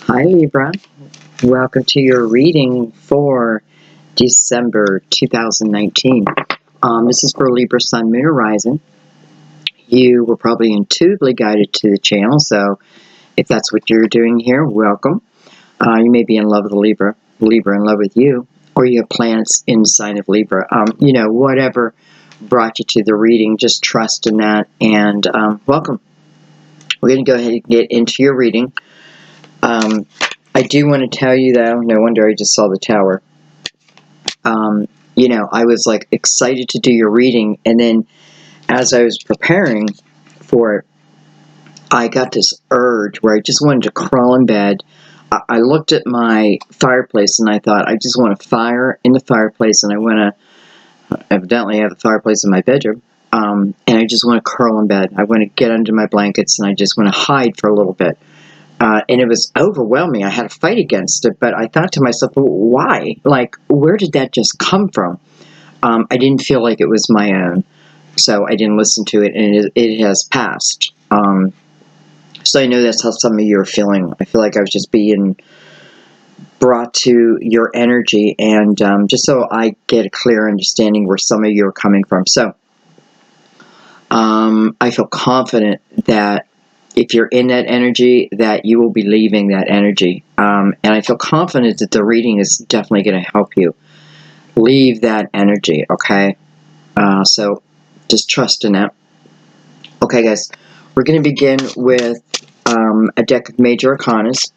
Hi Libra, welcome to your reading for December 2019. This is for Libra Sun, Moon, Horizon. You were probably intuitively guided to the channel, so if that's what you're doing here, welcome. You may be in love with Libra in love with you, or you have planets in the sign of Libra. Whatever brought you to the reading, just trust in that, and welcome. We're going to go ahead and get into your reading. I do want to tell you, though, no wonder I just saw the tower. I was like excited to do your reading, and then as I was preparing for it, I got this urge where I just wanted to crawl in bed. I looked at my fireplace and I thought, I just want a fire in the fireplace, and I want to evidently have a fireplace in my bedroom. And I just want to curl in bed. I want to get under my blankets and I just want to hide for a little bit. And it was overwhelming. I had to fight against it, but I thought to myself, well, why? Like, where did that just come from? I didn't feel like it was my own, so I didn't listen to it, and it has passed. So I know that's how some of you are feeling. I feel like I was just being brought to your energy, and just so I get a clear understanding where some of you are coming from. So I feel confident that if you're in that energy, that you will be leaving that energy. And I feel confident that the reading is definitely going to help you leave that energy, okay? So just trust in that. Okay, guys, we're going to begin with a deck of major arcanas.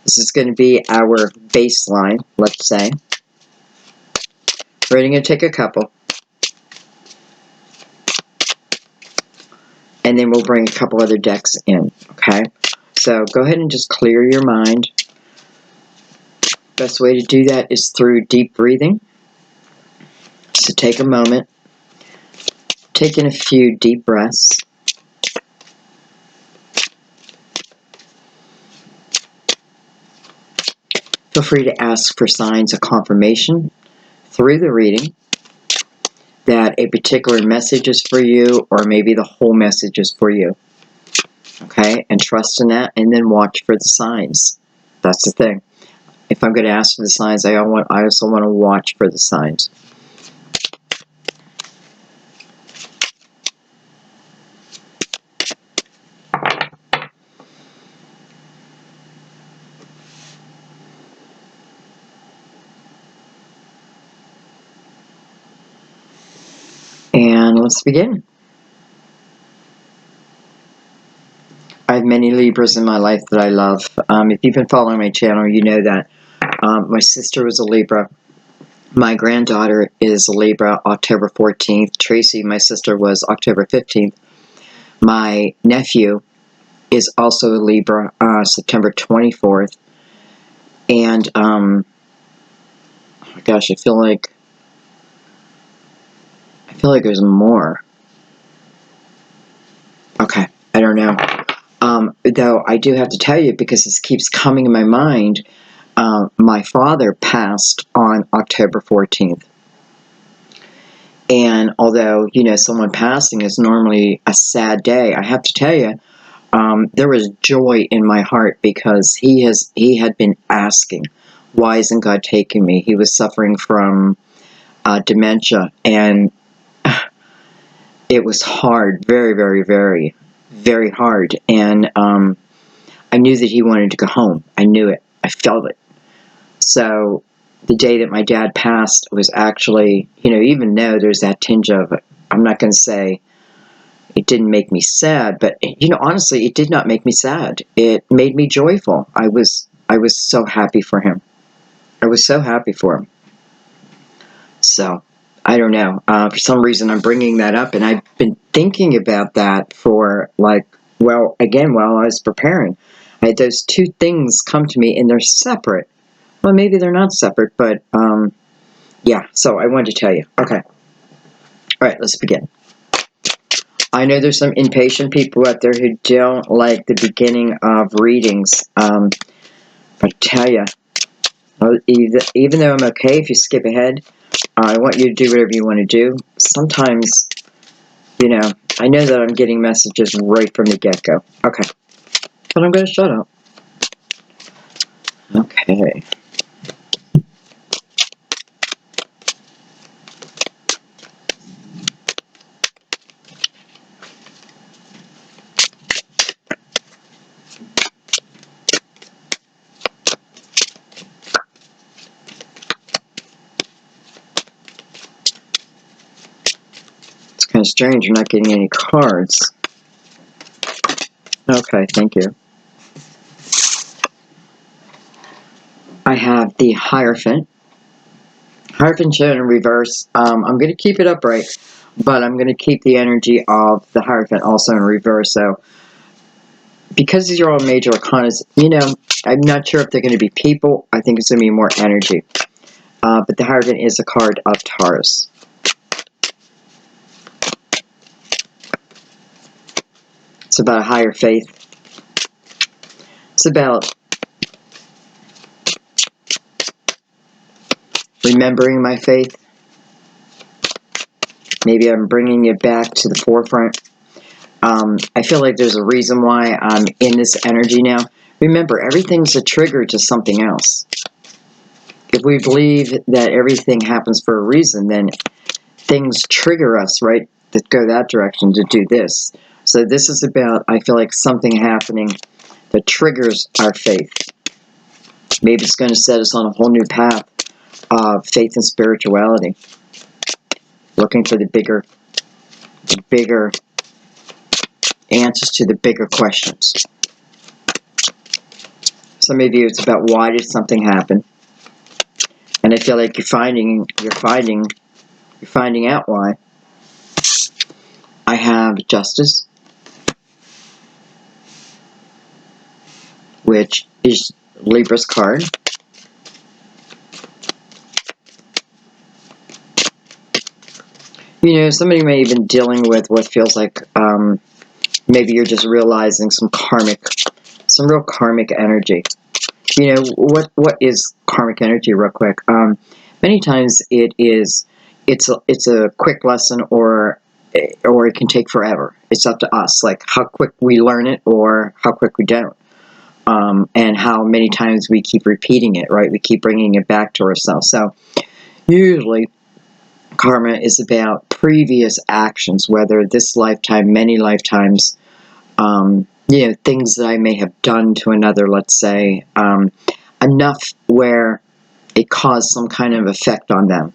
This is going to be our baseline, let's say. We're going to take a couple. And then we'll bring a couple other decks in, okay? So go ahead and just clear your mind. Best way to do that is through deep breathing. So take a moment. Take in a few deep breaths. Feel free to ask for signs of confirmation through the reading that a particular message is for you, or maybe the whole message is for you. Okay? And trust in that, and then watch for the signs. That's the thing. If I'm going to ask for the signs, I also want to watch for the signs. And let's begin. I have many Libras in my life that I love. If you've been following my channel, you know that my sister was a Libra. My granddaughter is a Libra, October 14th. Tracy, my sister, was October 15th. My nephew is also a Libra, September 24th. And, oh my gosh, I feel like there's more. Okay, I don't know. Though I do have to tell you, because this keeps coming in my mind, my father passed on October 14th. And although, someone passing is normally a sad day, I have to tell you, there was joy in my heart, because he had been asking, why isn't God taking me? He was suffering from dementia, and it was hard, very, very, very, very hard. And I knew that he wanted to go home. I knew it. I felt it. So the day that my dad passed was actually, even though there's that tinge of it, I'm not going to say it didn't make me sad, but, honestly, it did not make me sad. It made me joyful. I was so happy for him. I was so happy for him. So, I don't know. For some reason, I'm bringing that up, and I've been thinking about that for, again, while I was preparing. I had those two things come to me, and they're separate. Well, maybe they're not separate, but, yeah. So, I wanted to tell you. Okay. All right, let's begin. I know there's some impatient people out there who don't like the beginning of readings. But I tell you, even though I'm okay if you skip ahead, I want you to do whatever you want to do. Sometimes, I know that I'm getting messages right from the get-go. Okay. But I'm going to shut up. Okay. It's kind of strange you're not getting any cards. Okay, thank you. I have the Hierophant. Hierophant shown in reverse. I'm going to keep it upright, but I'm going to keep the energy of the Hierophant also in reverse. So, because these are all major arcanas, you know, I'm not sure if they're going to be people. I think it's going to be more energy. But the Hierophant is a card of Taurus. It's about a higher faith. It's about remembering my faith. Maybe I'm bringing it back to the forefront. I feel like there's a reason why I'm in this energy now. Remember, everything's a trigger to something else. If we believe that everything happens for a reason, then things trigger us, right, that go that direction to do this. So this is about, I feel like, something happening that triggers our faith. Maybe it's going to set us on a whole new path of faith and spirituality. Looking for the bigger answers to the bigger questions. Some of you, it's about why did something happen, and I feel like you're finding out why. I have Justice, which is Libra's card. You know, somebody may have been dealing with what feels like maybe you're just realizing some real karmic energy. You know, what is karmic energy, real quick? Many times it's a quick lesson, or it can take forever. It's up to us, like how quick we learn it or how quick we don't. And how many times we keep repeating it, right? We keep bringing it back to ourselves. So usually karma is about previous actions, whether this lifetime, many lifetimes, you know, things that I may have done to another, let's say, enough where it caused some kind of effect on them.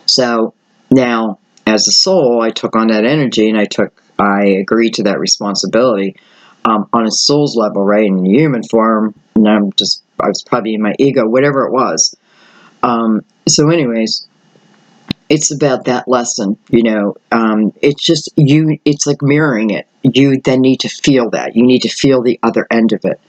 So now, as a soul, I took on that energy, and I agreed to that responsibility on a soul's level, right? In human form, and I was probably in my ego, whatever it was. So anyways, it's about that lesson, you know. It's just it's like mirroring it. You then need to feel that. You need to feel the other end of it.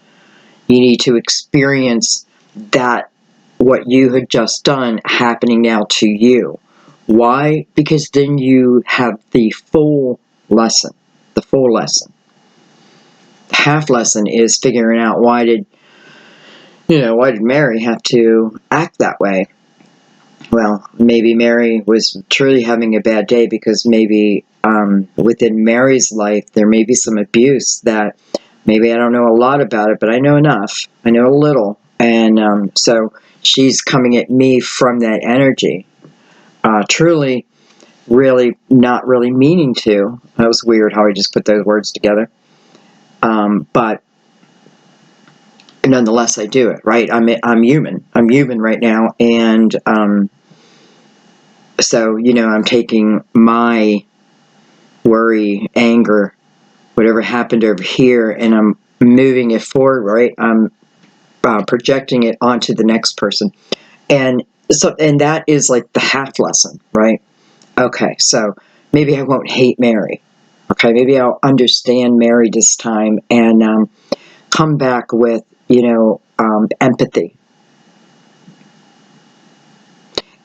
You need to experience that what you had just done happening now to you. Why? Because then you have the full lesson. The full lesson. The half lesson is figuring out why did Mary have to act that way? Well, maybe Mary was truly having a bad day, because maybe within Mary's life there may be some abuse that maybe I don't know a lot about it, but I know enough. I know a little. And so she's coming at me from that energy. Truly, really not really meaning to. That was weird how I just put those words together. But nonetheless, I do it, right? I'm human. I'm human right now. And so, you know, I'm taking my worry, anger, whatever happened over here, and I'm moving it forward, right? I'm projecting it onto the next person. And that is like the half lesson, right? Okay, so maybe I won't hate Mary. Okay, maybe I'll understand Mary this time, and come back with, you know, empathy.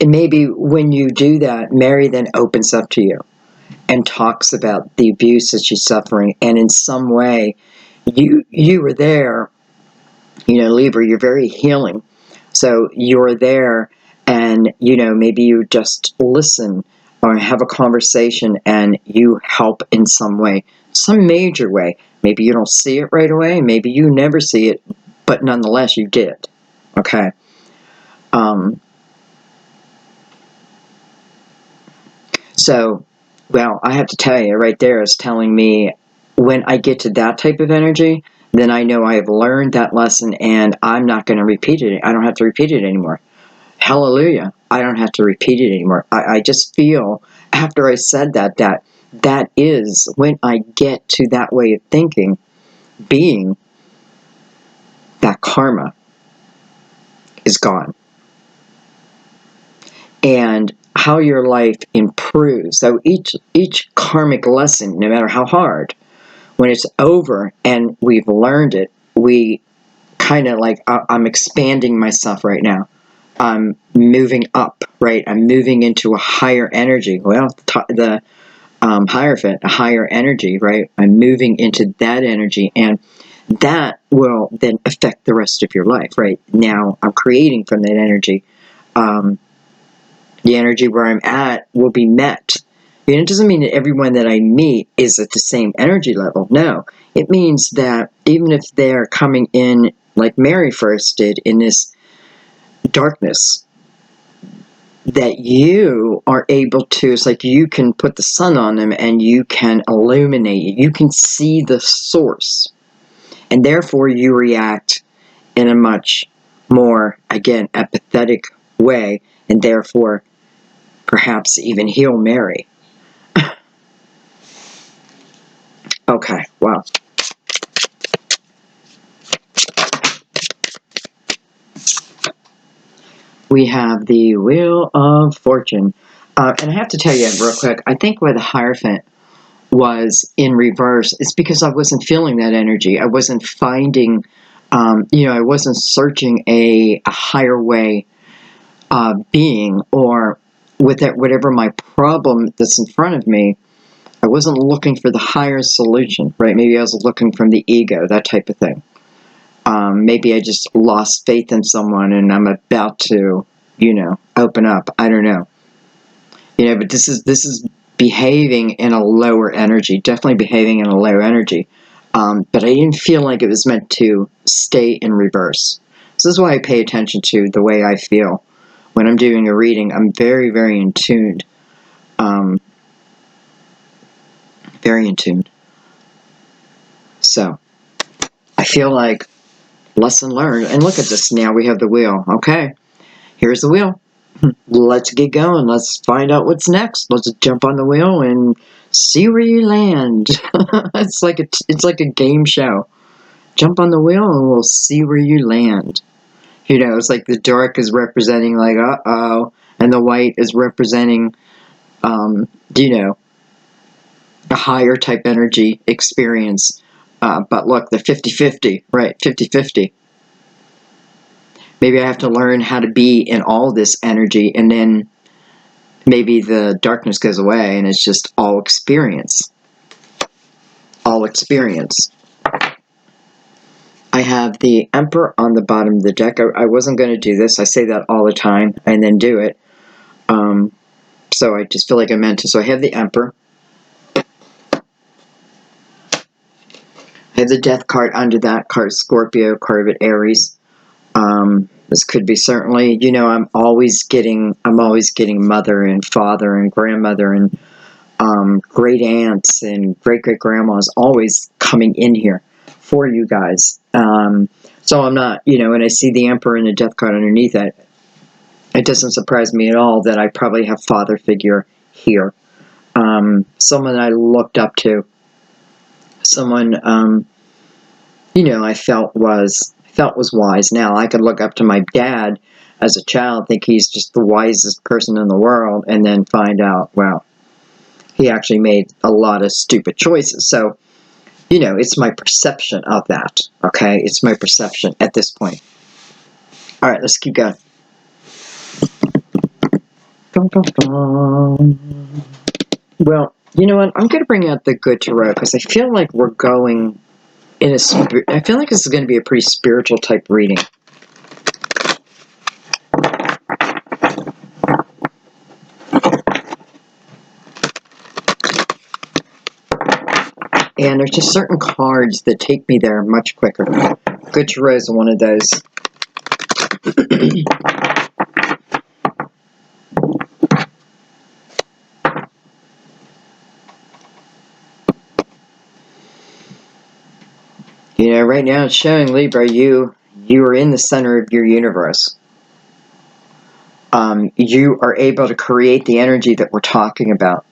And maybe when you do that, Mary then opens up to you and talks about the abuse that she's suffering, and in some way, you were there. You know, Libra, you're very healing. So you're there, and, you know, maybe you just listen or have a conversation, and you help in some way, some major way. Maybe you don't see it right away. Maybe you never see it, but nonetheless, you did. Okay. So, well, I have to tell you, right there is telling me when I get to that type of energy, then I know I have learned that lesson and I'm not going to repeat it. I don't have to repeat it anymore. Hallelujah. I don't have to repeat it anymore. I just feel after I said that is when I get to that way of thinking, being, that karma is gone. And how your life improves. So each karmic lesson, no matter how hard, when it's over and we've learned it, we kind of like, I'm expanding myself right now. I'm moving up, right? I'm moving into a higher energy. Well, the Hierophant, a higher energy, right? I'm moving into that energy, and that will then affect the rest of your life, right? Now I'm creating from that energy. The energy where I'm at will be met. And it doesn't mean that everyone that I meet is at the same energy level. No, it means that even if they're coming in like Mary first did in this darkness, that you are able to, it's like you can put the sun on them and you can illuminate it. You can see the source. And therefore you react in a much more, again, empathetic way, and therefore perhaps even heal Mary. Okay, wow. We have the Wheel of Fortune. And I have to tell you real quick, I think why the Hierophant was in reverse is because I wasn't feeling that energy. I wasn't finding, I wasn't searching a higher way of being, or with that, whatever my problem that's in front of me, I wasn't looking for the higher solution, right? Maybe I was looking from the ego, that type of thing. Maybe I just lost faith in someone and I'm about to, open up. I don't know. But this is behaving in a lower energy, definitely behaving in a lower energy. But I didn't feel like it was meant to stay in reverse. This is why I pay attention to the way I feel. When I'm doing a reading, I'm very, very in tune. Very in tune. So, I feel like lesson learned. And look at this, now we have the wheel. Okay, here's the wheel. Let's get going. Let's find out what's next. Let's jump on the wheel and see where you land. It's like a game show. Jump on the wheel and we'll see where you land. It's like the dark is representing like uh-oh, and the white is representing a higher type energy experience. But look, the 50-50, right? 50-50. Maybe I have to learn how to be in all this energy, and then maybe the darkness goes away and it's just all experience. All experience. I have the Emperor on the bottom of the deck. I wasn't going to do this. I say that all the time and then do it. So I just feel like I meant to. So I have the Emperor. I have the Death card under that card, Scorpio, card of Aries. This could be certainly, I'm always getting mother and father and grandmother and great aunts and great grandmas always coming in here for you guys. So I'm not, when I see the Emperor and the Death card underneath it, it doesn't surprise me at all that I probably have father figure here. Someone I looked up to, someone, I felt was wise. Now, I could look up to my dad as a child, think he's just the wisest person in the world, and then find out, well, he actually made a lot of stupid choices. So, it's my perception of that, okay? It's my perception at this point. All right, let's keep going. Dun, dun, dun. Well, you know what? I'm going to bring out the Good Tarot because I feel like we're going I feel like this is going to be a pretty spiritual type reading. And there's just certain cards that take me there much quicker. Good Tarot is one of those. You know, right now it's showing Libra, you are in the center of your universe. You are able to create the energy that we're talking about.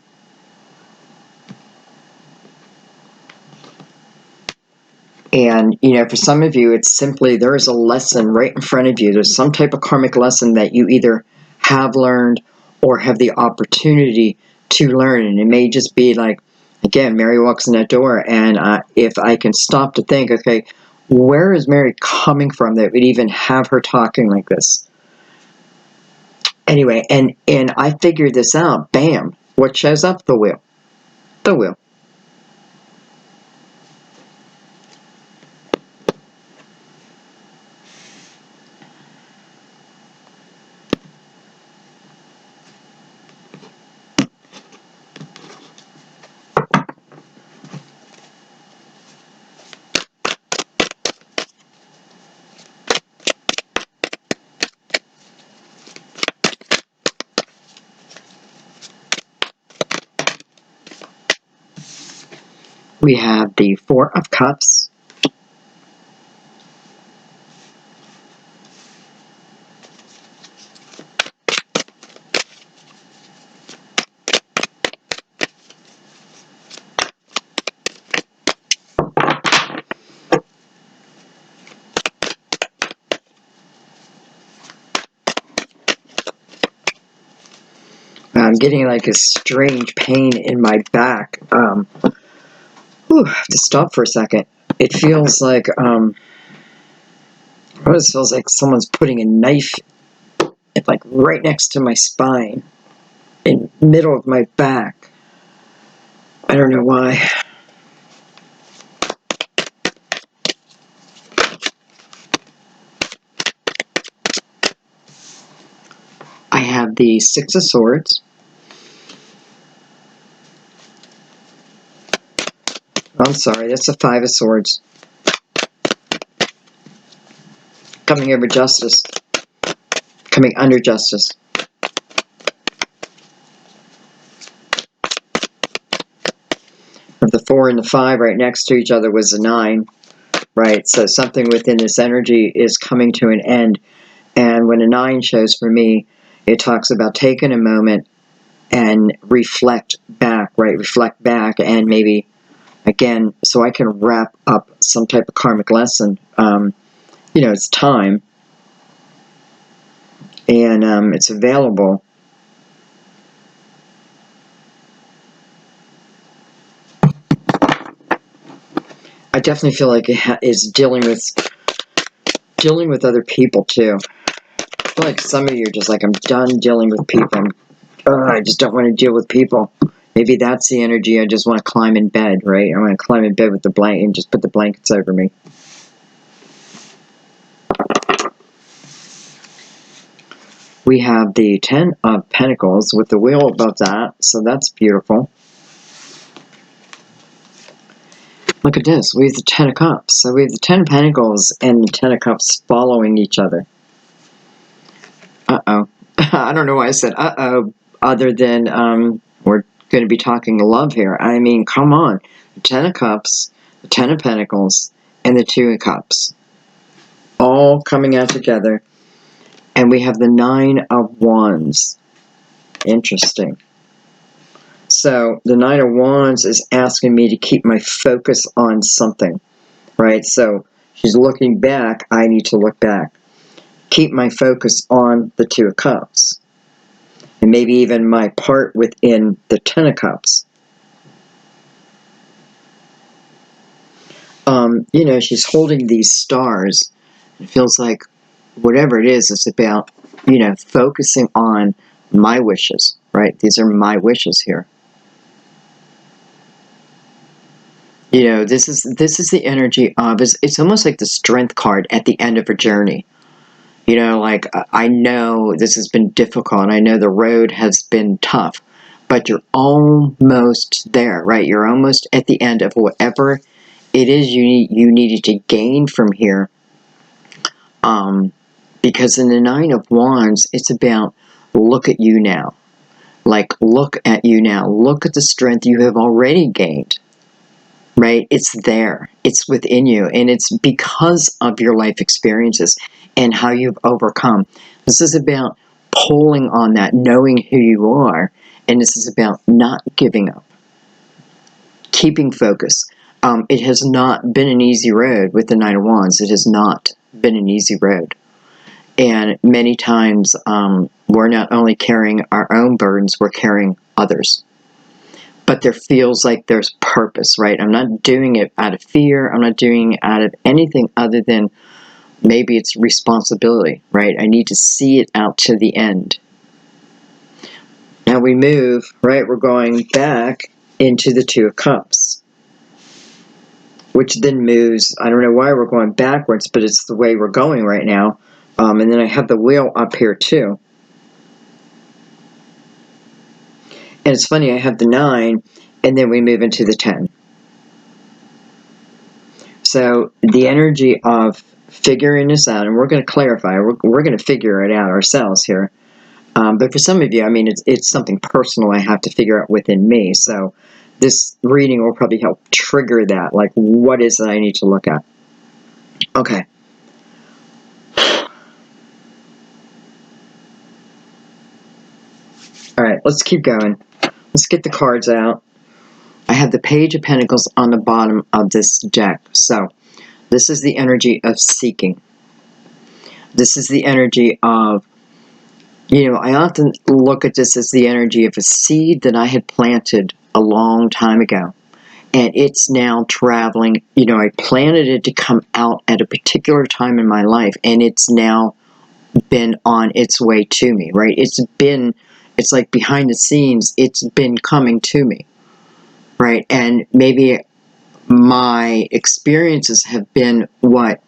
And, you know, for some of you, it's simply there is a lesson right in front of you. There's some type of karmic lesson that you either have learned or have the opportunity to learn. And it may just be like, again, Mary walks in that door, and if I can stop to think, okay, where is Mary coming from that would even have her talking like this? Anyway, and I figured this out. Bam. What shows up? The wheel. The wheel. We have the Four of Cups. I'm getting like a strange pain in my back. I have to stop for a second. It feels like, it almost feels like someone's putting a knife like right next to my spine, in the middle of my back. I don't know why. I have the Six of Swords. I'm sorry, that's the Five of Swords. Coming over justice. Coming under justice. Of the 4 and the 5 right next to each other was a 9. Right, so something within this energy is coming to an end. And when a 9 shows for me, it talks about taking a moment and reflect back, right? Reflect back and maybe, again, so I can wrap up some type of karmic lesson. You know, it's time. And it's available. I definitely feel like it is dealing with other people too. I feel like some of you are just like, I'm done dealing with people. I just don't want to deal with people. Maybe that's the energy. I just want to climb in bed, right? I want to climb in bed with the blanket and just put the blankets over me. We have the 10 of Pentacles with the wheel above that, so that's beautiful. Look at this. We have the 10 of Cups. So we have the 10 of Pentacles and the 10 of Cups following each other. Uh-oh. I don't know why I said uh-oh, other than we're going to be talking love here. I mean, come on. The 10 of Cups, the 10 of Pentacles, and the 2 of Cups. All coming out together. And we have the 9 of Wands. Interesting. So the 9 of Wands is asking me to keep my focus on something, right? So she's looking back. I need to look back. Keep my focus on the 2 of Cups. And maybe even my part within the 10 of Cups. You know, she's holding these stars. It feels like whatever it is, it's about, you know, focusing on my wishes, right? These are my wishes here. You know, this is the energy of, it's almost like the strength card at the end of a journey. You know, like, I know this has been difficult. I know the road has been tough, but you're almost there, right? You're almost at the end of whatever it is you needed to gain from here. Because in the Nine of Wands, it's about look at you now. Like, look at you now. Look at the strength you have already gained. Right? It's there. It's within you. And it's because of your life experiences and how you've overcome. This is about pulling on that, knowing who you are. And this is about not giving up, keeping focus. It has not been an easy road with the Nine of Wands. It has not been an easy road. And many times we're not only carrying our own burdens, we're carrying others. But there feels like there's purpose, right? I'm not doing it out of fear. I'm not doing it out of anything other than maybe it's responsibility, right? I need to see it out to the end. Now we move, right? We're going back into the Two of Cups, which then moves, I don't know why we're going backwards, but it's the way we're going right now. And then I have the wheel up here too. And it's funny, I have the 9, and then we move into the 10. So the energy of figuring this out, and we're going to clarify, we're going to figure it out ourselves here. But for some of you, I mean, it's something personal I have to figure out within me. So this reading will probably help trigger that. Like, what is it I need to look at? Okay. All right, let's keep going. Let's get the cards out. I have the Page of Pentacles on the bottom of this deck. So this is the energy of seeking. This is the energy of, I often look at this as the energy of a seed that I had planted a long time ago. And it's now traveling. I planted it to come out at a particular time in my life. And it's now been on its way to me, right? It's like behind the scenes, it's been coming to me, right? And maybe my experiences have been what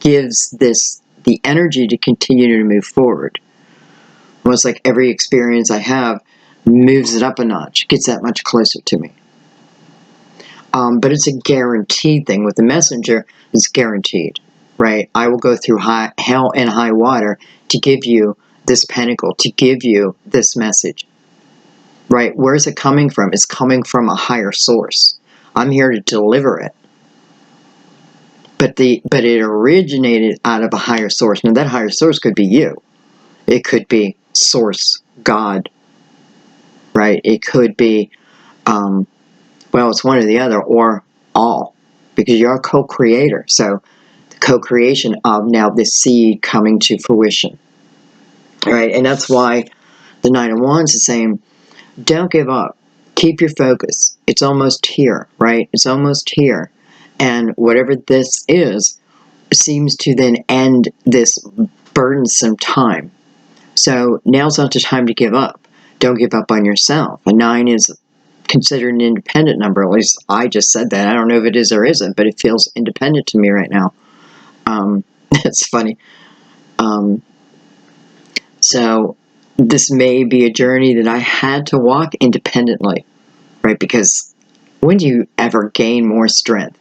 gives this the energy to continue to move forward. Almost like every experience I have moves it up a notch, gets that much closer to me. But it's a guaranteed thing. With the messenger, it's guaranteed, right? I will go through hell and high water to give you this pentacle, to give you this message, right? Where is it coming from? It's coming from a higher source. I'm here to deliver it. But it originated out of a higher source. Now, that higher source could be you. It could be Source, God, right? It could be, well, it's one or the other, or all, because you're a co-creator. So the co-creation of now this seed coming to fruition, right? And that's why the Nine of Wands is saying, don't give up. Keep your focus. It's almost here, right? It's almost here. And whatever this is, seems to then end this burdensome time. So now's not the time to give up. Don't give up on yourself. A 9 is considered an independent number. At least I just said that. I don't know if it is or isn't, but it feels independent to me right now. It's funny. So this may be a journey that I had to walk independently, right? Because when do you ever gain more strength?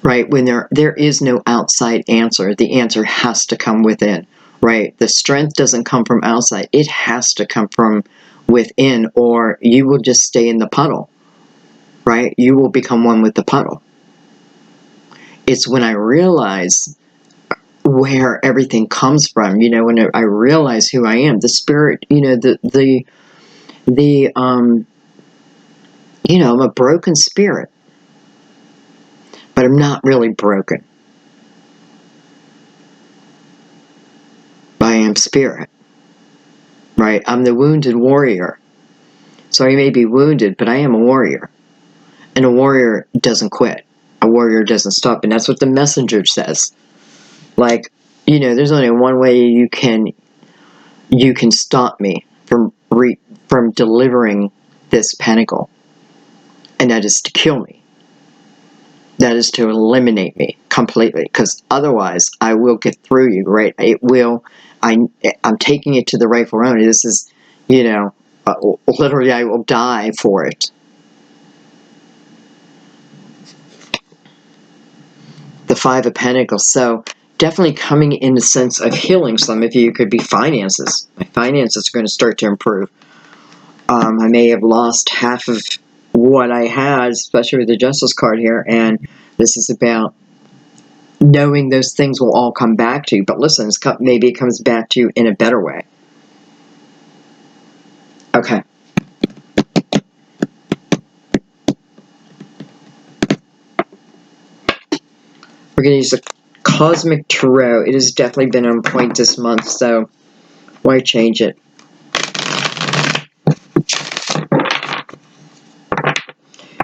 Right? When there is no outside answer, the answer has to come within, right? The strength doesn't come from outside. It has to come from within, or you will just stay in the puddle, right? You will become one with the puddle. It's when I realize where everything comes from, when I realize who I am, the spirit, I'm a broken spirit, but I'm not really broken. I am spirit, right? I'm the wounded warrior. So I may be wounded, but I am a warrior. And a warrior doesn't quit. A warrior doesn't stop. And that's what the messenger says. Like, there's only one way you can stop me from delivering this pentacle. And that is to kill me. That is to eliminate me completely. Because otherwise, I will get through you, right? It will. I'm taking it to the rightful owner. This is, literally, I will die for it. The 5 of Pentacles. So definitely coming in the sense of healing. Some of you could be finances. My finances are going to start to improve. I may have lost half of what I had, especially with the Justice card here, and this is about knowing those things will all come back to you. But listen, maybe it comes back to you in a better way. Okay. We're going to use the Cosmic Tarot. It has definitely been on point this month, so why change it?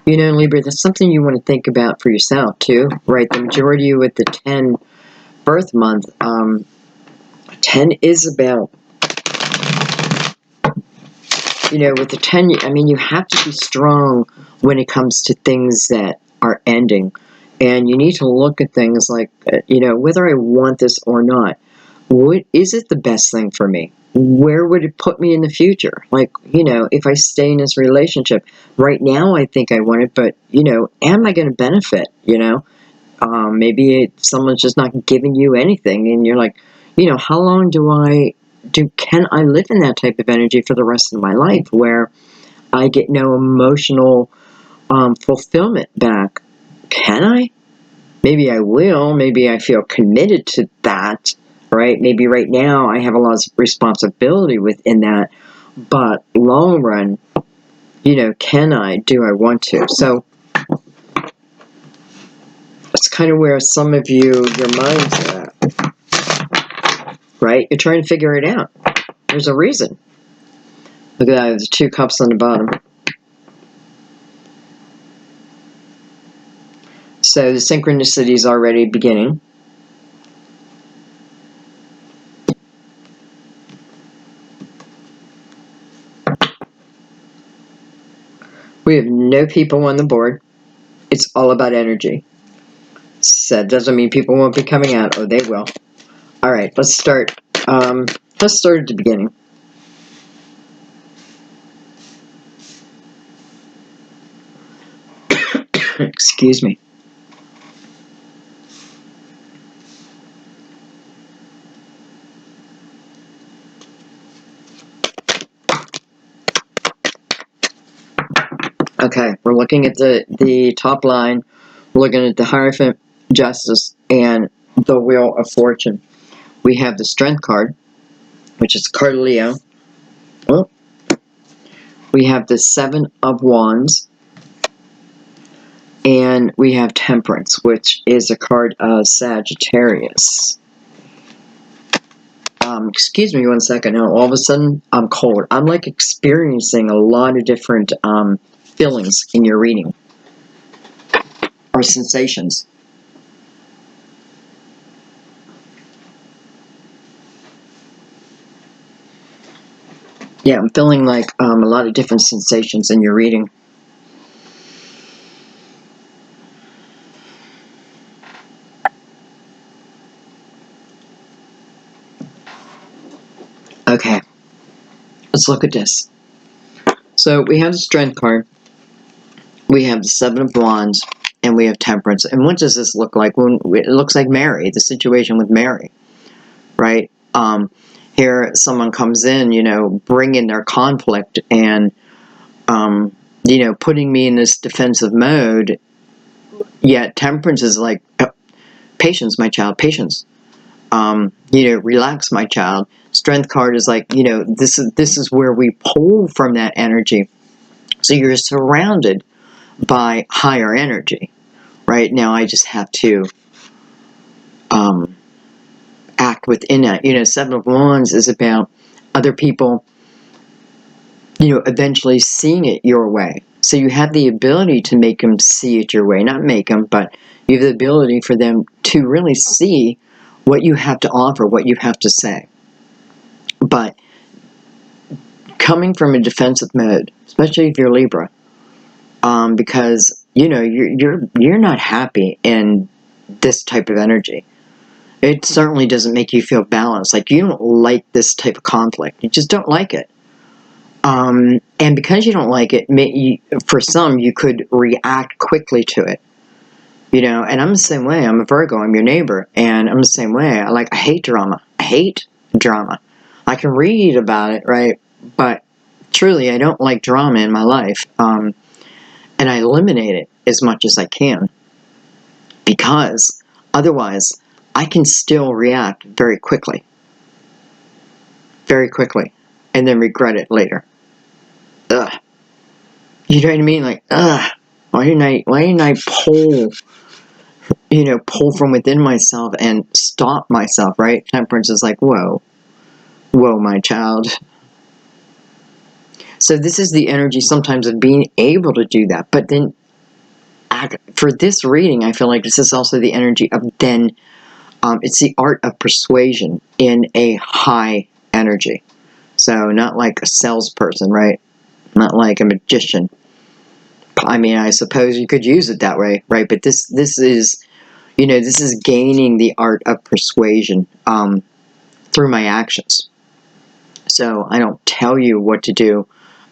You know, Libra, that's something you want to think about for yourself, too, right? The majority of you with the 10 birth month, 10 is about, you know, with the 10, I mean, you have to be strong when it comes to things that are ending. And you need to look at things like, you know, whether I want this or not. Is it the best thing for me? Where would it put me in the future? Like, you know, if I stay in this relationship, right now I think I want it, but, you know, am I going to benefit, you know? Maybe someone's just not giving you anything, and you're like, you know, how long can I live in that type of energy for the rest of my life where I get no emotional fulfillment back? Can I? Maybe I will. Maybe I feel committed to that, right? Maybe right now I have a lot of responsibility within that, but long run, you know, do I want to? So that's kind of where some of you, your minds are at, right? You're trying to figure it out. There's a reason. Look at that, there's 2 cups on the bottom. So the synchronicity is already beginning. We have no people on the board. It's all about energy. So that doesn't mean people won't be coming out. Oh, they will. All right, let's start. Let's start at the beginning. Excuse me. Okay, we're looking at the top line. We're looking at the Hierophant, Justice, and the Wheel of Fortune. We have the Strength card, which is the card of Leo. Oh. We have the 7 of Wands. And we have Temperance, which is a card of Sagittarius. Excuse me one second. Now, all of a sudden, I'm cold. I'm like experiencing a lot of different feelings in your reading. Or sensations. Yeah, I'm feeling like a lot of different sensations in your reading. Okay, let's look at this. So we have the Strength card, we have the 7 of Wands, and we have Temperance. And what does this look like? It looks like Mary, the situation with Mary, right? Here someone comes in, you know, bringing their conflict and, you know, putting me in this defensive mode, yet Temperance is like, oh, patience, my child, patience. You know, relax, my child. Strength card is like, you know, this is where we pull from that energy. So you're surrounded by higher energy. Right now, I just have to act within that. You know, 7 of Wands is about other people, you know, eventually seeing it your way. So you have the ability to make them see it your way. Not make them, but you have the ability for them to really see what you have to offer, what you have to say. But coming from a defensive mode, especially if you're Libra, because, you know, you're not happy in this type of energy. It certainly doesn't make you feel balanced. Like, you don't like this type of conflict. You just don't like it. And because you don't like it, for some, you could react quickly to it. You know, and I'm the same way. I'm a Virgo. I'm your neighbor. And I'm the same way. I hate drama. I hate drama. I can read about it, right? But truly, I don't like drama in my life. And I eliminate it as much as I can. Because otherwise, I can still react very quickly. Very quickly. And then regret it later. Ugh. You know what I mean? Like, ugh. Why didn't I pull from within myself and stop myself, right? Temperance is like, whoa, my child. So this is the energy sometimes of being able to do that. But then for this reading, I feel like this is also the energy of then, it's the art of persuasion in a high energy. So not like a salesperson, right? Not like a magician. I mean, I suppose you could use it that way, right? But this is, this is gaining the art of persuasion through my actions. So I don't tell you what to do,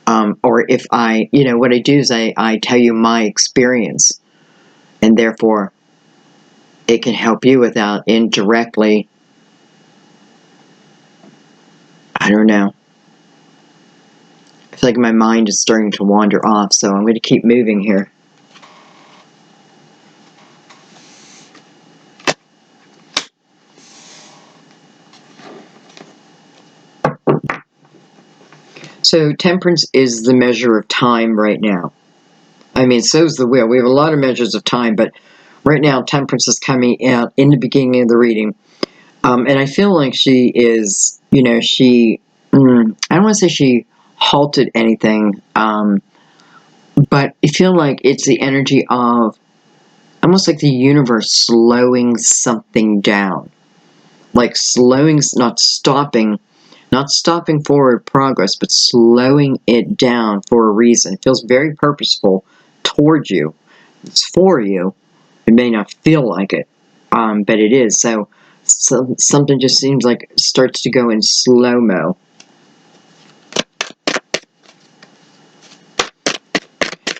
or if what I do is I tell you my experience, and therefore it can help you without indirectly, I don't know. I feel like my mind is starting to wander off, so I'm going to keep moving here. So temperance is the measure of time right now. I mean, so is the wheel. We have a lot of measures of time, but right now temperance is coming out in the beginning of the reading. And I feel like she is, I don't want to say she halted anything, but I feel like it's the energy of almost like the universe slowing something down. Like slowing, not stopping forward progress, but slowing it down for a reason. It feels very purposeful towards you. It's for you. It may not feel like it, but it is. So something just seems like it starts to go in slow-mo.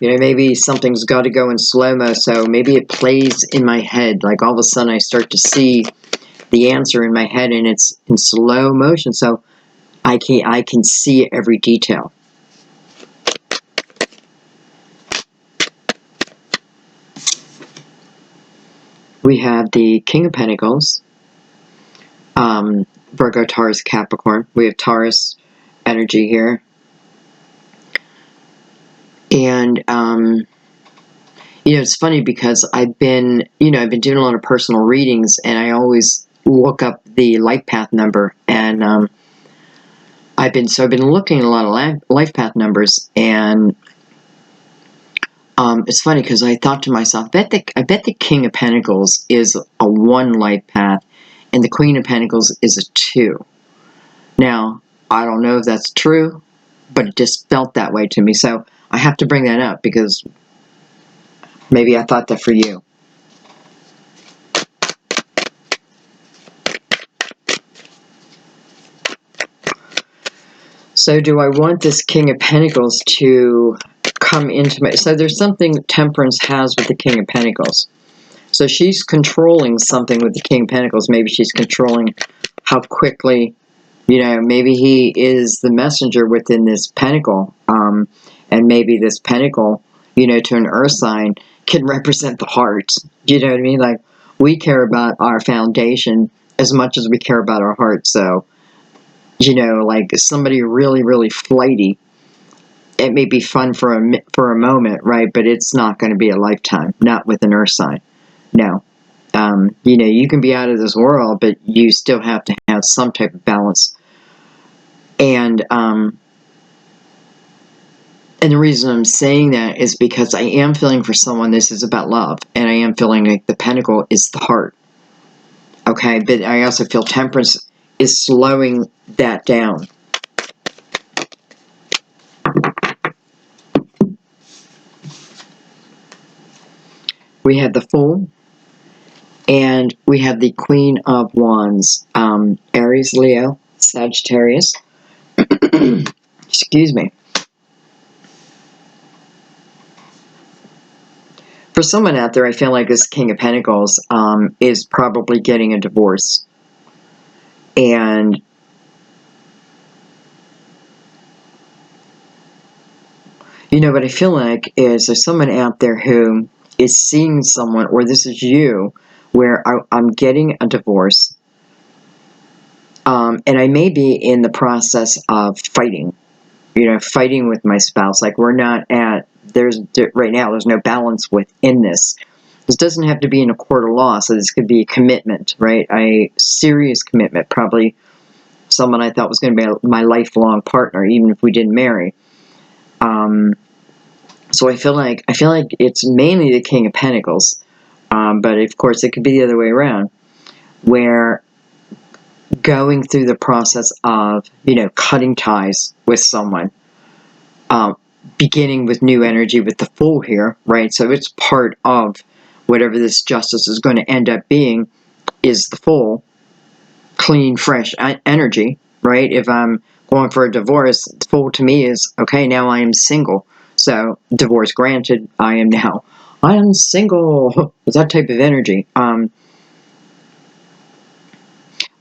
Maybe something's got to go in slow-mo, so maybe it plays in my head. Like all of a sudden I start to see the answer in my head, and it's in slow motion, so I can see every detail. We have the King of Pentacles, Virgo, Taurus, Capricorn. We have Taurus energy here. And, it's funny because I've been doing a lot of personal readings, and I always look up the life path number, and I've been looking at a lot of life path numbers, and it's funny because I thought to myself, I bet the King of Pentacles is a 1 life path, and the Queen of Pentacles is a 2. Now, I don't know if that's true, but it just felt that way to me, so I have to bring that up because maybe I thought that for you. So do I want this King of Pentacles to come into my... So there's something Temperance has with the King of Pentacles. So she's controlling something with the King of Pentacles. Maybe she's controlling how quickly, maybe he is the messenger within this pentacle. And maybe this pentacle, to an earth sign can represent the heart. Do you know what I mean? Like, we care about our foundation as much as we care about our heart. So, like somebody really, really flighty, it may be fun for a moment, right? But it's not going to be a lifetime, not with an earth sign. No. You can be out of this world, but you still have to have some type of balance. And the reason I'm saying that is because I am feeling for someone, this is about love, and I am feeling like the pentacle is the heart. Okay, but I also feel temperance is slowing that down. We have the Fool, and we have the Queen of Wands, Aries, Leo, Sagittarius. Excuse me. For someone out there, I feel like this King of Pentacles is probably getting a divorce. And you know what I feel like is there's someone out there who is seeing someone, or this is you, where I'm getting a divorce. And I may be in the process of fighting, fighting with my spouse. Like we're not at, right now, there's no balance within this. This doesn't have to be in a court of law, so this could be a commitment, right? A serious commitment, probably someone I thought was going to be my lifelong partner, even if we didn't marry. So I feel like it's mainly the King of Pentacles, but of course it could be the other way around, where going through the process of cutting ties with someone, beginning with new energy with the Fool here, right? So it's part of whatever this justice is going to end up being, is the Fool, clean, fresh energy, right? If I'm going for a divorce, the Fool to me is, okay, now I am single. So, divorce granted, I am single, with that type of energy.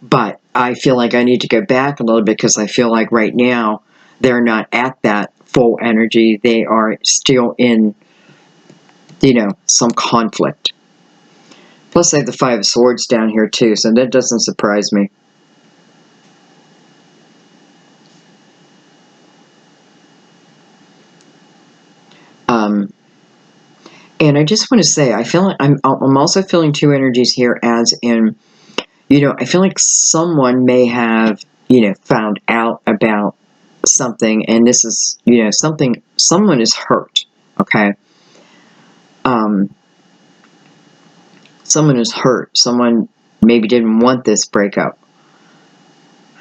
But I feel like I need to go back a little bit, because I feel like right now, they're not at that full energy. They are still in, some conflict. Plus, I have the Five of Swords down here too, so that doesn't surprise me. And I just want to say, I feel like I'm also feeling two energies here, as in, I feel like someone may have, found out about something, and this is, someone is hurt, okay? Someone is hurt. Someone maybe didn't want this breakup.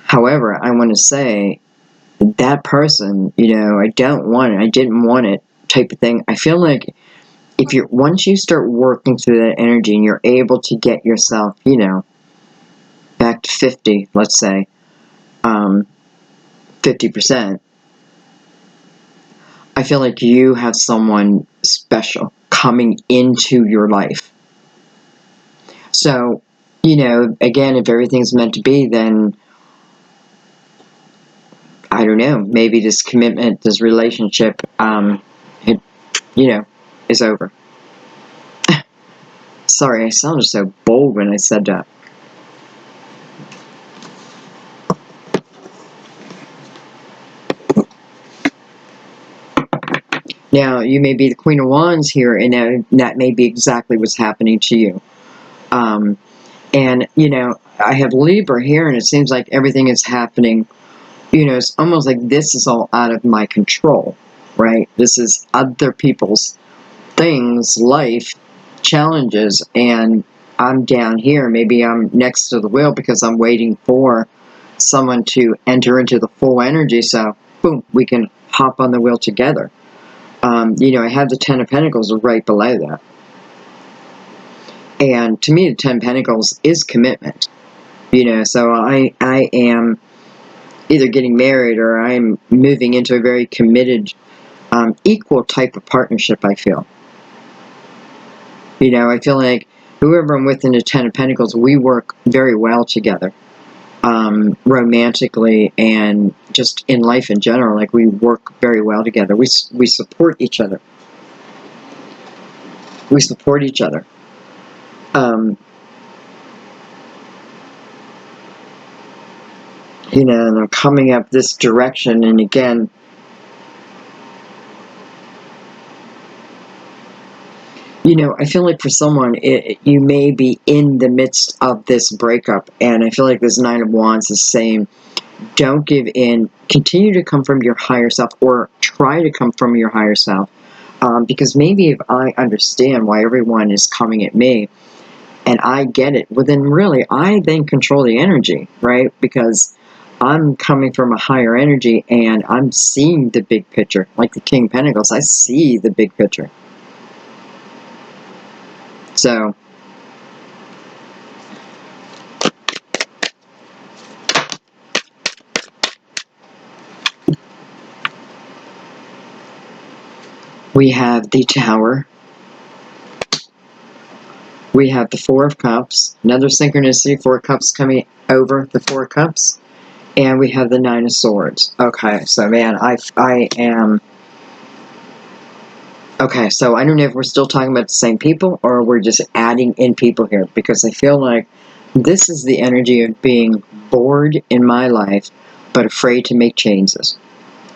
However, I want to say that person, I didn't want it type of thing. I feel like once you start working through that energy and you're able to get yourself, back to 50, let's say, 50%, I feel like you have someone special coming into your life. So, again, if everything's meant to be, then I don't know, maybe this commitment, this relationship, is over. Sorry, I sounded so bold when I said that. Now, you may be the Queen of Wands here, and that may be exactly what's happening to you. And, I have Libra here, and it seems like everything is happening, it's almost like this is all out of my control, right? This is other people's things, life, challenges, and I'm down here. Maybe I'm next to the wheel because I'm waiting for someone to enter into the full energy, so, boom, we can hop on the wheel together. I have the Ten of Pentacles right below that. And to me, the Ten of Pentacles is commitment. So I am either getting married, or I'm moving into a very committed, equal type of partnership, I feel. I feel like whoever I'm with in the Ten of Pentacles, we work very well together. Romantically and just in life in general, like we work very well together. We support each other. We support each other. And I'm coming up this direction, and again, I feel like for someone, you may be in the midst of this breakup, and I feel like this Nine of Wands is saying, don't give in, continue to come from your higher self, or try to come from your higher self, because maybe if I understand why everyone is coming at me, and I get it, well then really, I then control the energy, right? Because I'm coming from a higher energy, and I'm seeing the big picture. Like the King of Pentacles, I see the big picture. So, we have the Tower, We have the Four of Cups, another synchronicity, Four Cups coming over the Four Cups. And we have the Nine of Swords. Okay, so man, I am... Okay, so I don't know if we're still talking about the same people or we're just adding in people here, because I feel like this is the energy of being bored in my life but afraid to make changes.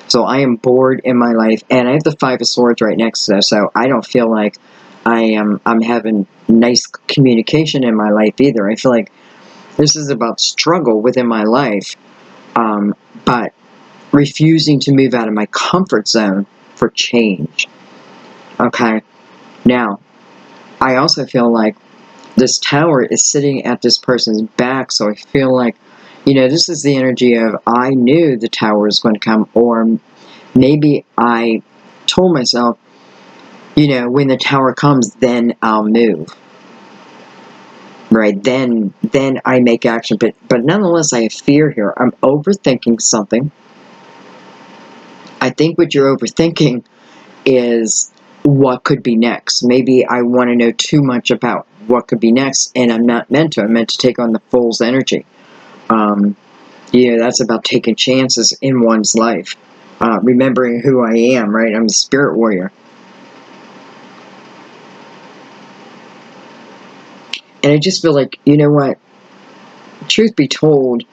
So I am bored in my life, and I have the Five of Swords right next to that, so I don't feel like I'm having nice communication in my life either. I feel like this is about struggle within my life, but refusing to move out of my comfort zone for change. Okay, now I also feel like this tower is sitting at this person's back, so I feel like, you know, this is the energy of I knew the tower was going to come, or maybe I told myself, you know, when the tower comes, then I'll move. Right, then I make action, but nonetheless I have fear here. I'm overthinking something. I think what you're overthinking is what could be next. Maybe I want to know too much about what could be next, and I'm not meant to. I'm meant to take on the Fool's energy. You know, that's about taking chances in one's life. Remembering who I am, right? I'm a spirit warrior. And I just feel like, you know what? Truth be told,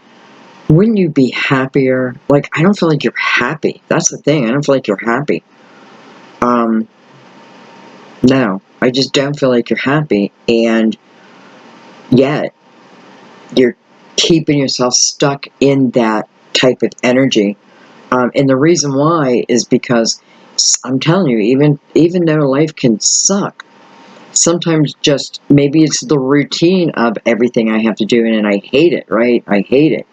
wouldn't you be happier? Like, I don't feel like you're happy. That's the thing. I don't feel like you're happy. No, I just don't feel like you're happy. And yet, you're keeping yourself stuck in that type of energy. And the reason why is because, I'm telling you, even though life can suck, sometimes just maybe it's the routine of everything I have to do, and I hate it, right? I hate it.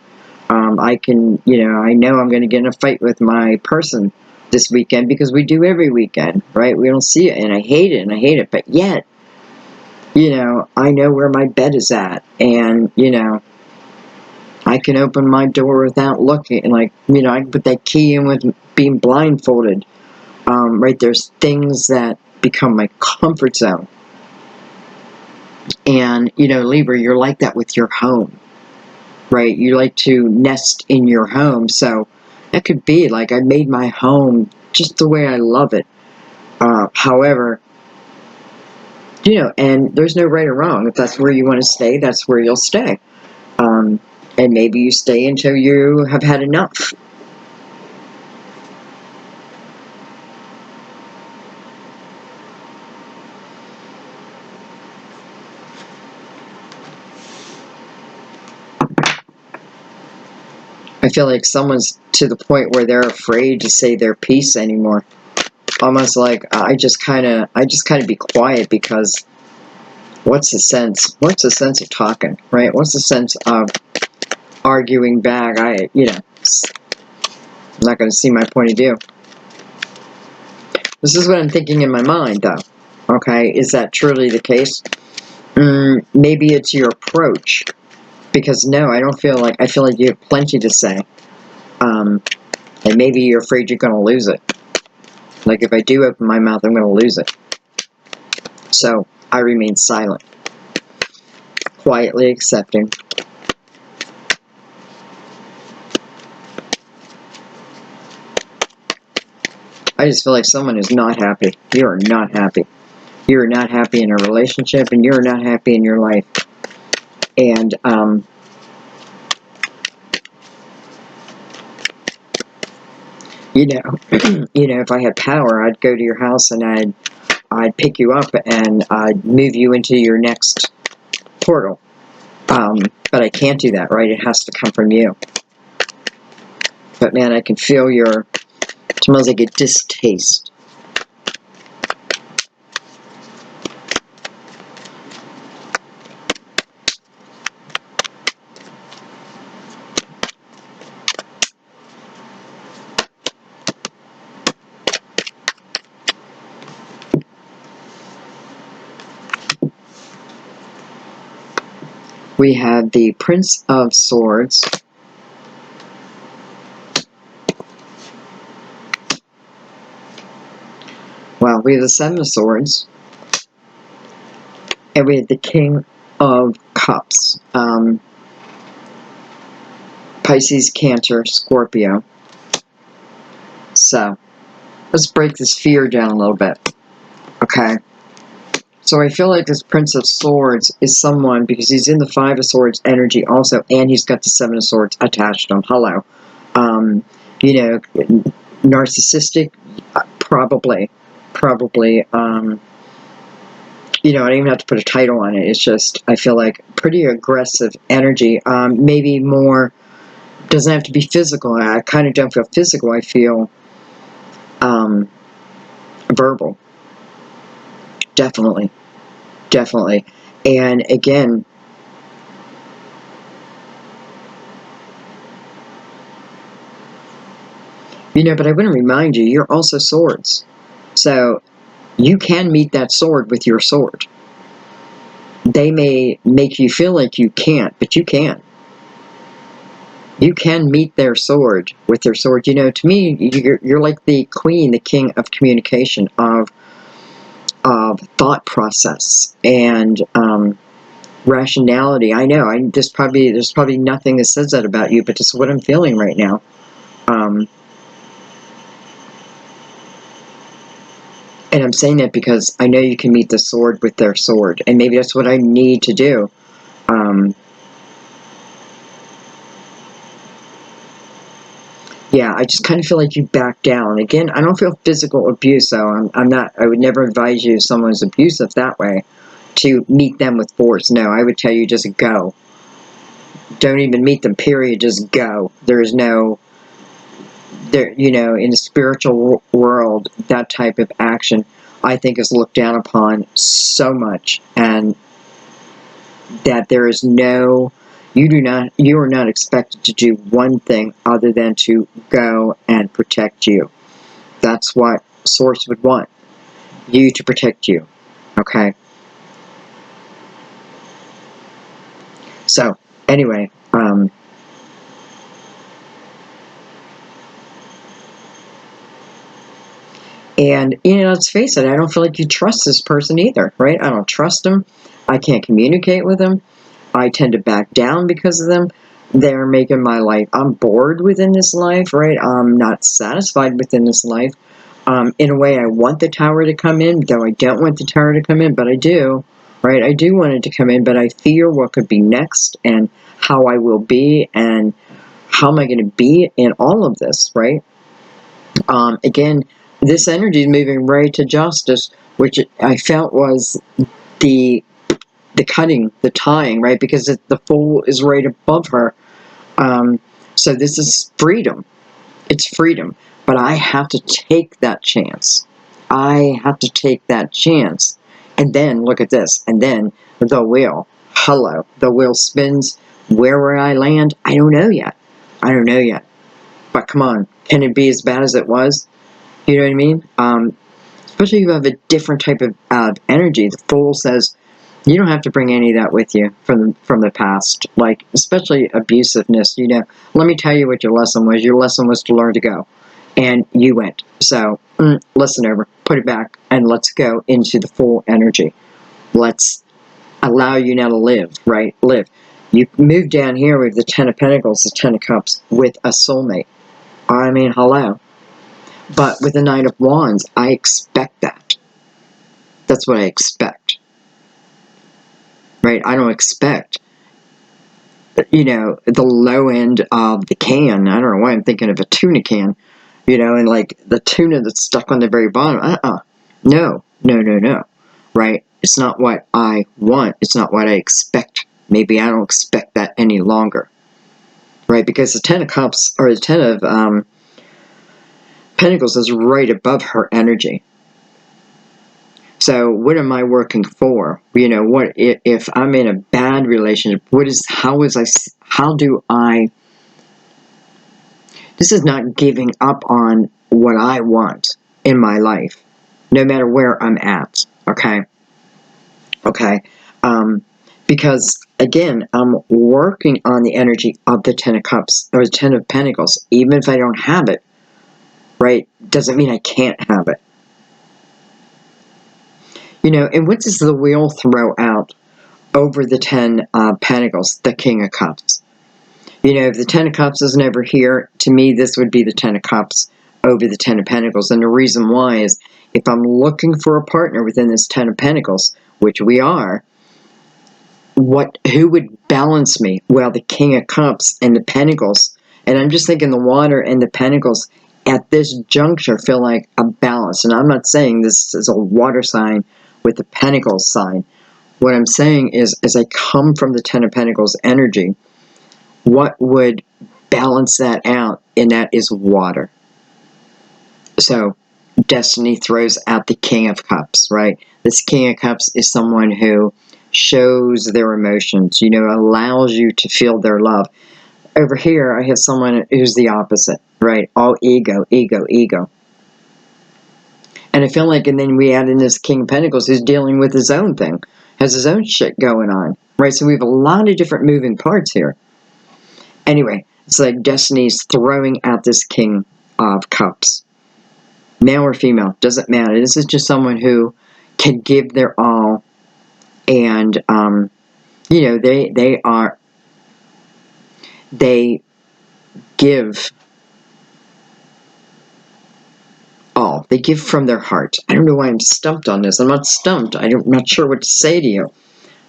I can, you know, I know I'm going to get in a fight with my person this weekend, because we do every weekend, right? We don't see it, and I hate it, but yet, you know, I know where my bed is at, and, you know, I can open my door without looking, like, you know, I can put that key in with being blindfolded, right? There's things that become my comfort zone. And, you know, Libra, you're like that with your home, right? You like to nest in your home. So that could be like, I made my home just the way I love it. However, you know, and there's no right or wrong. If that's where you want to stay, that's where you'll stay. And maybe you stay until you have had enough. I feel like someone's to the point where they're afraid to say their piece anymore. Almost like I just kind of be quiet, because what's the sense? What's the sense of talking, right? What's the sense of arguing back? You know, I'm not going to see my point of view. This is what I'm thinking in my mind, though. Okay, is that truly the case? Maybe it's your approach, because no, I don't feel like, I feel like you have plenty to say. And maybe you're afraid you're going to lose it. Like, if I do open my mouth, I'm going to lose it. So, I remain silent. Quietly accepting. I just feel like someone is not happy. You are not happy. You are not happy in a relationship, and you're not happy in your life. And, you know, you know, if I had power, I'd go to your house and I'd pick you up and I'd move you into your next portal. But I can't do that, right? It has to come from you. But man, I can feel it smells like a distaste. We have the Prince of Swords. Well, we have the Seven of Swords. And we have the King of Cups. Pisces, Cancer, Scorpio. So, let's break this fear down a little bit. Okay? So I feel like this Prince of Swords is someone, because he's in the Five of Swords energy also, and he's got the Seven of Swords attached to him. Hello. You know, narcissistic, probably. You know, I don't even have to put a title on it. It's just, I feel like pretty aggressive energy. Maybe more, doesn't have to be physical. I kind of don't feel physical. I feel verbal. Definitely. And again, you know, but I want to remind you, you're also swords. So you can meet that sword with your sword. They may make you feel like you can't, but you can. You can meet their sword with their sword. You know, to me, you're like the queen, the king of communication, of thought process, and rationality. I know, there's probably nothing that says that about you, but it's what I'm feeling right now. And I'm saying that because I know you can meet the sword with their sword, and maybe that's what I need to do. Yeah, I just kind of feel like you back down. Again, I don't feel physical abuse, so I would never advise you if someone's abusive that way to meet them with force. No, I would tell you just go. Don't even meet them, period. Just go. There's no, you know, in the spiritual world, that type of action, I think, is looked down upon so much, and that there is no, you are not expected to do one thing other than to go and protect you. That's what Source would want, you to protect you. Okay? So, anyway, and, you know, let's face it, I don't feel like you trust this person either, right? I don't trust them. I can't communicate with them. I tend to back down because of them. They're making my life, I'm bored within this life, right? I'm not satisfied within this life. In a way, I want the tower to come in, though I don't want the tower to come in, but I do, right? I do want it to come in, but I fear what could be next, and how I will be, and how am I going to be in all of this, right? Again, this energy is moving right to justice, which I felt was the cutting, the tying, right? Because the Fool is right above her. So this is freedom. It's freedom. But I have to take that chance. I have to take that chance. And then, look at this. And then the wheel. Hello. The wheel spins. Where will I land? I don't know yet. I don't know yet. But come on. Can it be as bad as it was? You know what I mean? Especially if you have a different type of energy. The Fool says, you don't have to bring any of that with you from the past, like especially abusiveness. You know, let me tell you what your lesson was. Your lesson was to learn to go, and you went. So listen over, put it back, and let's go into the Full energy. Let's allow you now to live, right? Live. You move down here with the Ten of Pentacles, the Ten of Cups, with a soulmate. I mean, hello. But with the Knight of Wands, I expect that. That's what I expect. Right? I don't expect, you know, the low end of the can. I don't know why I'm thinking of a tuna can, you know, and like the tuna that's stuck on the very bottom. No. Right? It's not what I want. It's not what I expect. Maybe I don't expect that any longer. Right? Because the Ten of Cups, or the Ten of Pentacles, is right above her energy. So what am I working for? You know, what if I'm in a bad relationship? How do I? This is not giving up on what I want in my life, no matter where I'm at. Okay. Because again, I'm working on the energy of the Ten of Cups or the Ten of Pentacles. Even if I don't have it, right, doesn't mean I can't have it. And what does the wheel throw out over the 10 Pentacles? The King of Cups. If the 10 of Cups is never here, to me, this would be the 10 of Cups over the 10 of Pentacles. And the reason why is, if I'm looking for a partner within this 10 of Pentacles, which we are, who would balance me? Well, the King of Cups and the Pentacles. And I'm just thinking the water and the Pentacles at this juncture feel like a balance. And I'm not saying this is a water sign with the Pentacles sign. What I'm saying is, as I come from the 10 of Pentacles energy, what would balance that out? And that is water. So Destiny throws out the King of Cups, right? This King of Cups is someone who shows their emotions, allows you to feel their love. Over here, I have someone who's the opposite, right? All ego, ego, ego. And I feel like, and then we add in this King of Pentacles who's dealing with his own thing, has his own shit going on, right? So we have a lot of different moving parts here. Anyway, it's like Destiny's throwing out this King of Cups. Male or female, doesn't matter. This is just someone who can give their all, and they give all. They give from their heart. I don't know why I'm stumped on this. I'm not stumped. I'm not sure what to say to you.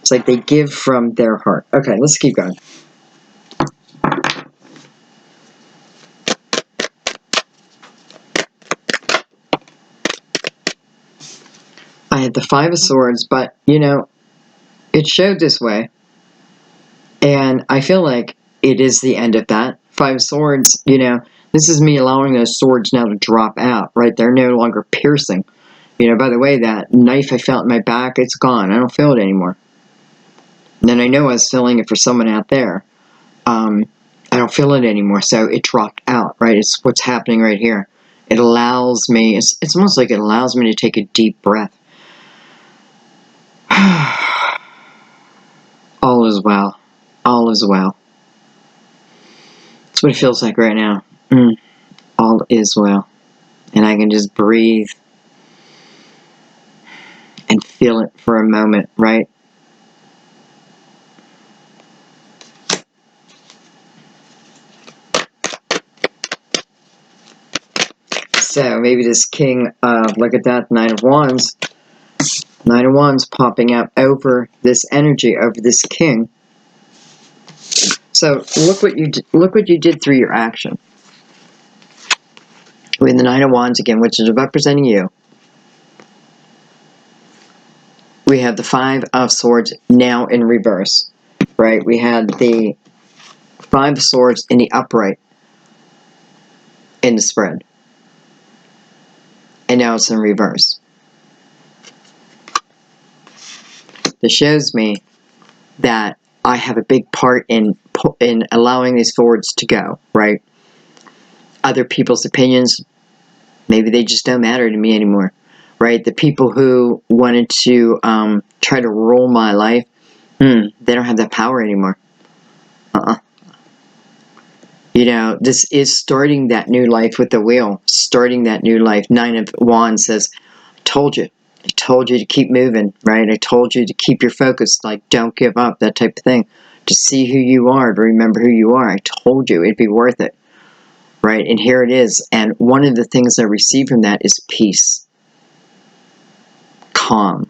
It's like they give from their heart. Okay, let's keep going. I had the Five of Swords, but, it showed this way. And I feel like it is the end of that. Five of Swords, this is me allowing those swords now to drop out, right? They're no longer piercing. By the way, that knife I felt in my back, it's gone. I don't feel it anymore. And then I know I was feeling it for someone out there. I don't feel it anymore, so it dropped out, right? It's what's happening right here. It allows me, it's almost like it allows me to take a deep breath. All is well. All is well. That's what it feels like right now. All is well. And I can just breathe and feel it for a moment, right? So maybe this King of, look at that, Nine of Wands. Nine of Wands popping out over this energy, over this King. So look what you did through your action. With the Nine of Wands again, which is representing you. We have the Five of Swords now in reverse, right? We had the Five of Swords in the upright in the spread. And now it's in reverse. This shows me that I have a big part in allowing these forwards to go, right? Other people's opinions, maybe they just don't matter to me anymore, right? The people who wanted to try to rule my life, they don't have that power anymore. This is starting that new life with the wheel, starting that new life. Nine of Wands says, I told you to keep moving, right? I told you to keep your focus, like don't give up, that type of thing. To see who you are, to remember who you are. I told you it'd be worth it, right? And here it is. And one of the things I receive from that is peace, calm.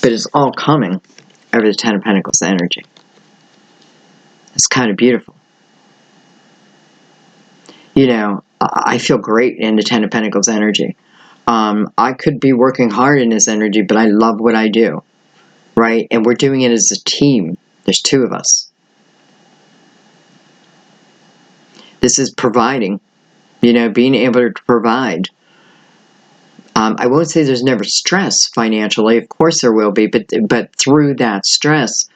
But it's all coming over the Ten of Pentacles energy. It's kind of beautiful. I feel great in the Ten of Pentacles energy. I could be working hard in this energy, but I love what I do, right? And we're doing it as a team. There's two of us. This is providing, being able to provide. I won't say there's never stress financially. Of course there will be, but through that stress,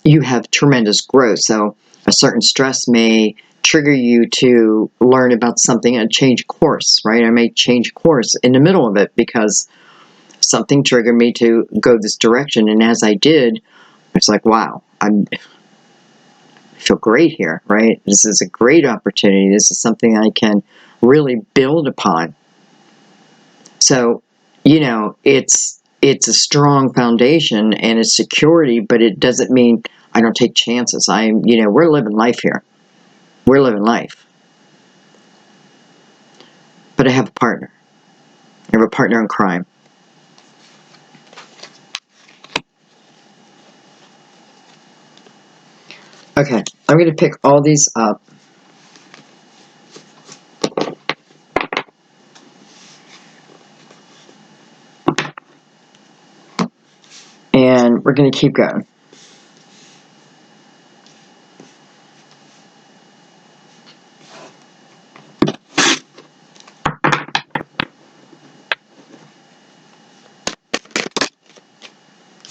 you have tremendous growth. So a certain stress may trigger you to learn about something and change course, right? I may change course in the middle of it because something triggered me to go this direction. And as I did, it's like, wow, I feel great here, right? This is a great opportunity. This is something I can really build upon. So, it's a strong foundation and it's security, but it doesn't mean I don't take chances. We're living life here. We're living life. But I have a partner. I have a partner in crime. Okay, I'm going to pick all these up. And we're going to keep going.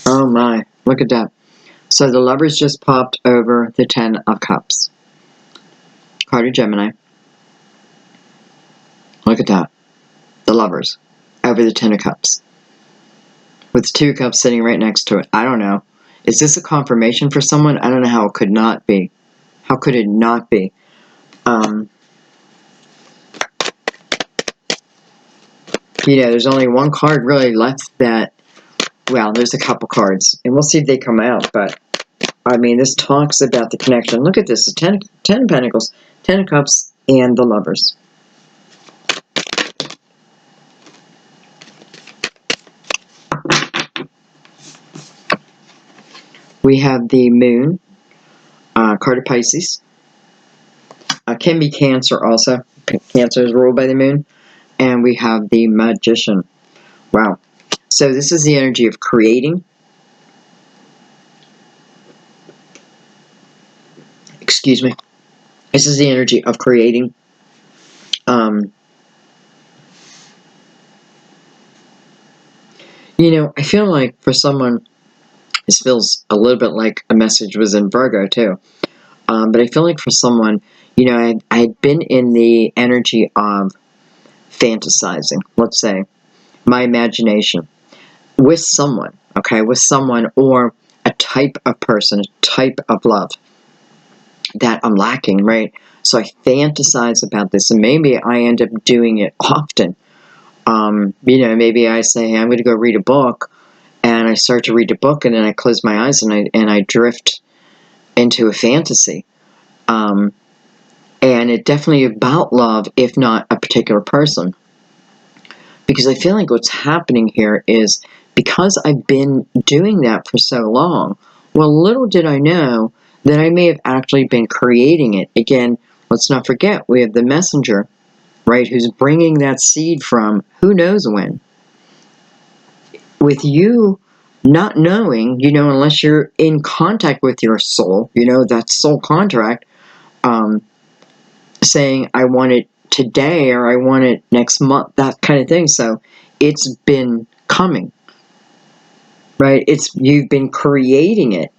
Oh my, look at that. So the Lovers just popped over the 10 of Cups. Card of Gemini. Look at that. The Lovers over the 10 of Cups. With the 2 of Cups sitting right next to it. I don't know. Is this a confirmation for someone? I don't know how it could not be. How could it not be? There's only one card really left that, well, there's a couple cards. And we'll see if they come out. But, this talks about the connection. Look at this. 10 of Pentacles, 10 of Cups, and the Lovers. We have the Moon, card of Pisces. Can be Cancer also. Cancer is ruled by the Moon. And we have the Magician. Wow. So this is the energy of creating. Excuse me. This is the energy of creating. I feel like for someone, this feels a little bit like a message was in Virgo too. But I feel like for someone, I had been in the energy of fantasizing, let's say, my imagination, with someone, okay, with someone or a type of person, a type of love that I'm lacking, right? So I fantasize about this, and maybe I end up doing it often. Maybe I say, hey, I'm going to go read a book, and I start to read a book, and then I close my eyes, and I drift into a fantasy. And it's definitely about love, if not a particular person. Because I feel like what's happening here is, because I've been doing that for so long, well, little did I know that I may have actually been creating it. Again, let's not forget, we have the messenger, right, who's bringing that seed from who knows when. With you not knowing, unless you're in contact with your soul, that soul contract, saying, I want it today or I want it next month, that kind of thing. So it's been coming, right? You've been creating it.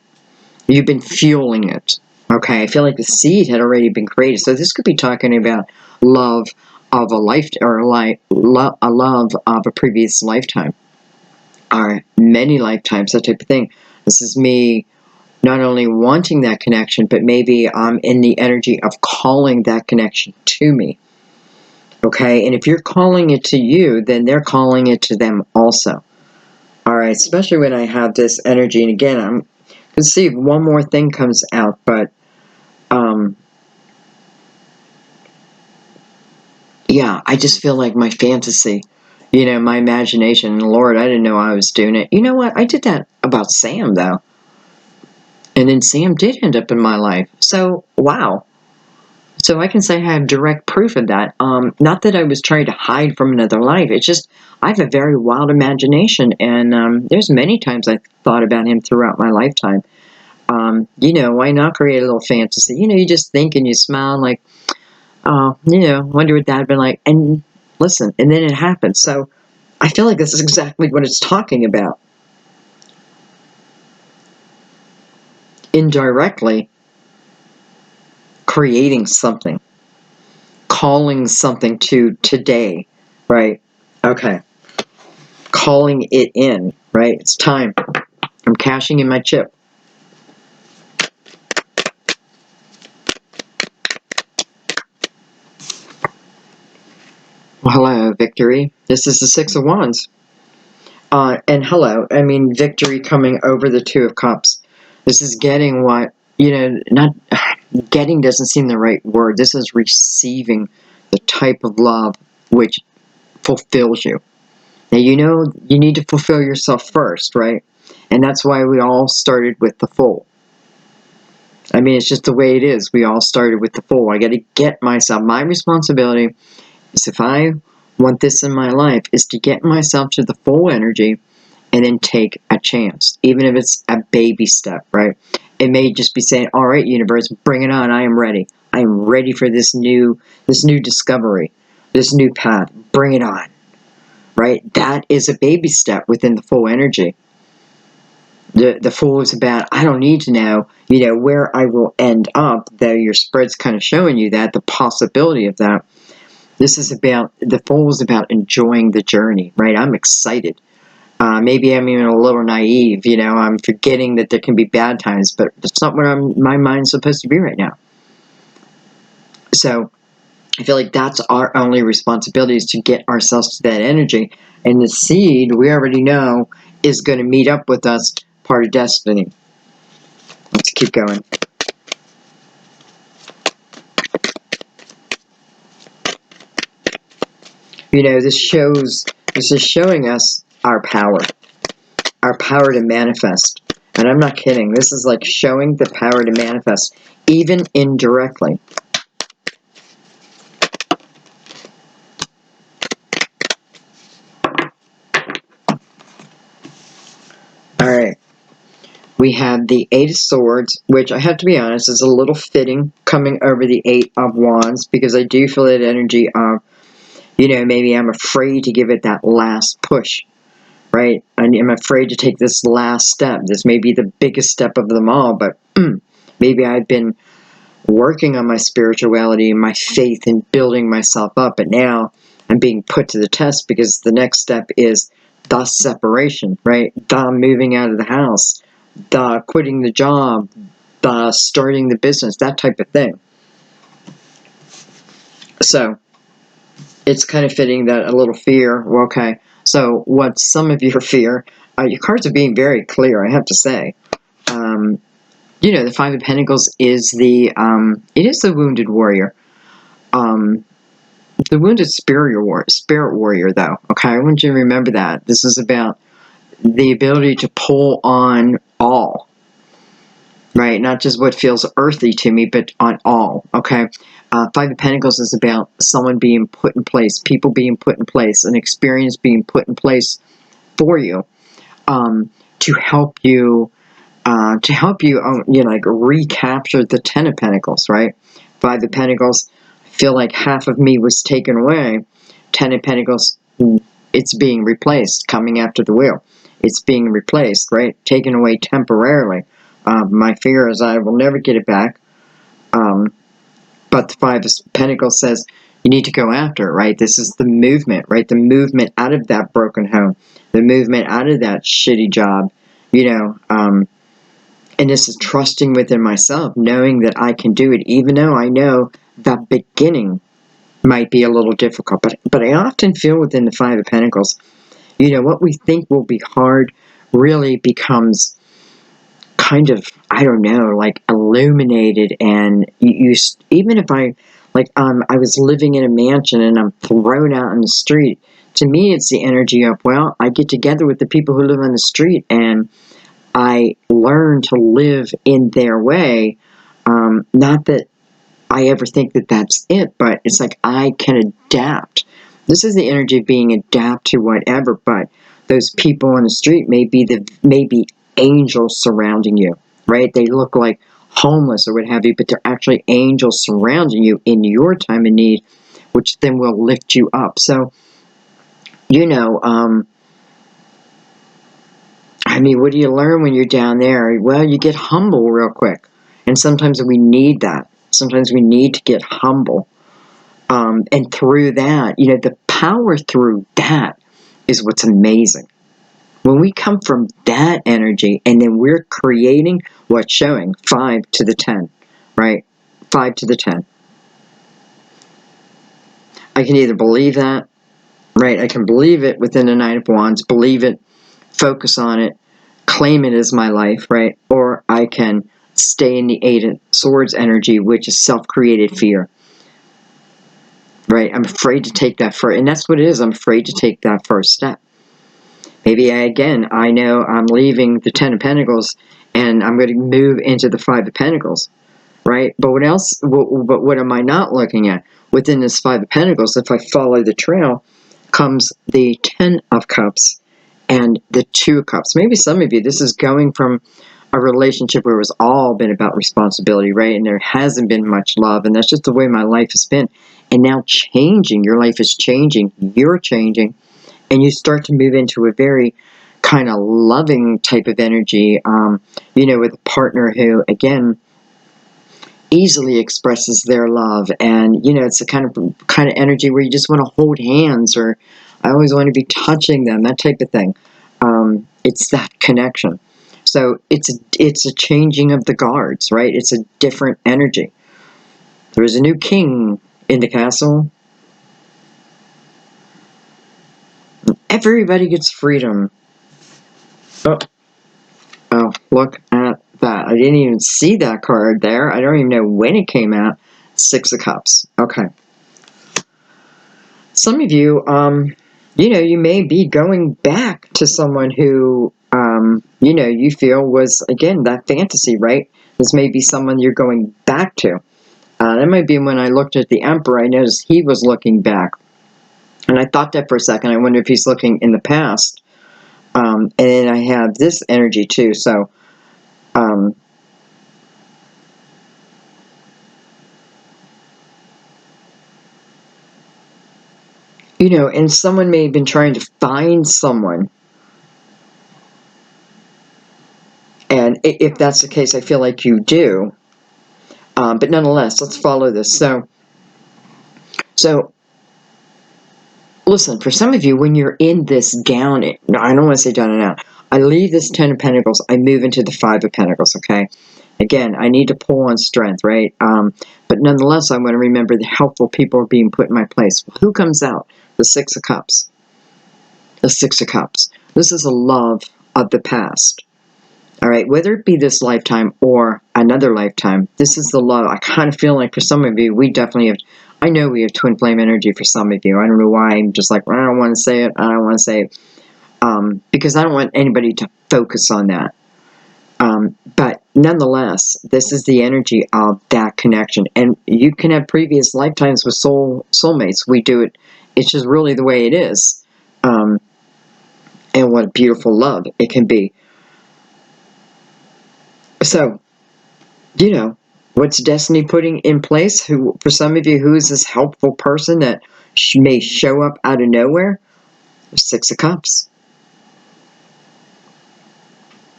You've been fueling it. Okay, I feel like the seed had already been created. So this could be talking about love of a life, or a love of a previous lifetime, or many lifetimes, that type of thing. This is me not only wanting that connection, but maybe I'm in the energy of calling that connection to me. Okay, and if you're calling it to you, then they're calling it to them also. All right, especially when I have this energy. And again, I'm going to see if one more thing comes out, but yeah, I just feel like my fantasy, my imagination, Lord, I didn't know I was doing it. You know what? I did that about Sam, though. And then Sam did end up in my life. So, wow. So I can say I have direct proof of that. Not that I was trying to hide from another life. It's just I have a very wild imagination, and there's many times I thought about him throughout my lifetime. Why not create a little fantasy? You just think and you smile like, oh, wonder what that had been like. And listen, and then it happens. So I feel like this is exactly what it's talking about. Indirectly creating something, calling something to today, right? Okay. Calling it in, right? It's time. I'm cashing in my chip. Well, hello. victory. This is the Six of Wands. And hello, I mean, victory coming over the Two of Cups. This is getting what, not getting doesn't seem the right word. This is receiving the type of love which fulfills you. Now, you need to fulfill yourself first, right? And that's why we all started with the Fool. I mean, it's just the way it is. We all started with the Fool. I got to get myself. My responsibility is, if I want this in my life, is to get myself to the full energy and then take a chance, even if it's a baby step, right? It may just be saying, all right, universe, bring it on. I am ready. I am ready for this new discovery, this new path. Bring it on, right? That is a baby step within the full energy. The Fool is about, I don't need to know, where I will end up, though your spread's kind of showing you that, the possibility of that. This is about, the Fool is about enjoying the journey, right? I'm excited. Maybe I'm even a little naive, I'm forgetting that there can be bad times, but that's not where my mind's supposed to be right now. So I feel like that's our only responsibility, is to get ourselves to that energy. And the seed, we already know, is going to meet up with us, part of destiny. Let's keep going. This is showing us our power to manifest. And I'm not kidding. This is like showing the power to manifest, even indirectly. All right. We have the Eight of Swords, which I have to be honest is a little fitting coming over the Eight of Wands, because I do feel that energy of, maybe I'm afraid to give it that last push, right? I'm afraid to take this last step. This may be the biggest step of them all, but maybe I've been working on my spirituality and my faith and building myself up, but now I'm being put to the test, because the next step is the separation, right? The moving out of the house, the quitting the job, the starting the business, that type of thing. So it's kind of fitting that a little fear. Well, okay, so what some of your fear, your cards are being very clear, I have to say. The Five of Pentacles is it is the wounded warrior. The wounded spirit warrior, though. Okay, I want you to remember that. This is about the ability to pull on all, right? Not just what feels earthy to me, but on all, okay? Five of Pentacles is about someone being put in place, people being put in place, an experience being put in place for you, to help you, like recapture the Ten of Pentacles, right? Five of Pentacles, I feel like half of me was taken away. Ten of Pentacles, it's being replaced, coming after the wheel. It's being replaced, right? Taken away temporarily. My fear is I will never get it back. But the Five of Pentacles says you need to go after it, right? This is the movement, right? The movement out of that broken home. The movement out of that shitty job, and this is trusting within myself, knowing that I can do it, even though I know the beginning might be a little difficult. But I often feel within the Five of Pentacles, what we think will be hard really becomes kind of, I don't know, like illuminated. And even if I was living in a mansion and I'm thrown out in the street, to me it's the energy of, well, I get together with the people who live on the street and I learn to live in their way. Not that I ever think that that's it, but it's like I can adapt. This is the energy of being adapt to whatever, but those people on the street may be angels surrounding you, right? They look like homeless or what have you, but they're actually angels surrounding you in your time of need, which then will lift you up. So, what do you learn when you're down there? Well, you get humble real quick. And sometimes we need that. Sometimes we need to get humble. And through that, the power through that is what's amazing. When we come from that energy and then we're creating what's showing 5 to the 10, right? 5 to the 10. I can either believe that right? I can believe it within the Nine of Wands, believe it, focus on it, claim it as my life, right? Or I can stay in the Eight of Swords energy, which is self-created fear, right? I'm afraid to take that first, and that's what it is. I'm afraid to take that first step. Maybe I know I'm leaving the Ten of Pentacles and I'm going to move into the Five of Pentacles, right? But what else, but what am I not looking at? Within this Five of Pentacles, if I follow the trail, comes the Ten of Cups and the Two of Cups. Maybe some of you, this is going from a relationship where it's all been about responsibility, right? And there hasn't been much love, and that's just the way my life has been. And now changing, your life is changing, you're changing, and you start to move into a very kind of loving type of energy, with a partner who, again, easily expresses their love. And, it's the kind of energy where you just want to hold hands, or I always want to be touching them, that type of thing. It's that connection. So it's a changing of the guards, right? It's a different energy. There is a new king in the castle. Everybody gets freedom. Oh, look at that. I didn't even see that card there. I don't even know when it came out. Six of Cups. Okay. Some of you, you may be going back to someone who, you feel was, again, that fantasy, right? This may be someone you're going back to. That might be when I looked at the Emperor, I noticed he was looking back. And I thought that for a second. I wonder if he's looking in the past. And then I have this energy too. So, and someone may have been trying to find someone. And if that's the case, I feel like you do. But nonetheless, let's follow this. So listen, for some of you, when you're in this down, no, I don't want to say down and out. I leave this Ten of Pentacles, I move into the Five of Pentacles, okay? Again, I need to pull on strength, right? But nonetheless, I want to remember the helpful people are being put in my place. Well, who comes out? The Six of Cups. The Six of Cups. This is a love of the past. All right, whether it be this lifetime or another lifetime, this is the love. I kind of feel like for some of you, we definitely have, I know we have twin flame energy for some of you. I don't know why. I'm just like, I don't want to say it. I don't want to say it. Because I don't want anybody to focus on that. But nonetheless, this is the energy of that connection. And you can have previous lifetimes with soulmates. We do it. It's just really the way it is. And what a beautiful love it can be. So, what's destiny putting in place? Who, for some of you, who is this helpful person that may show up out of nowhere? Six of Cups.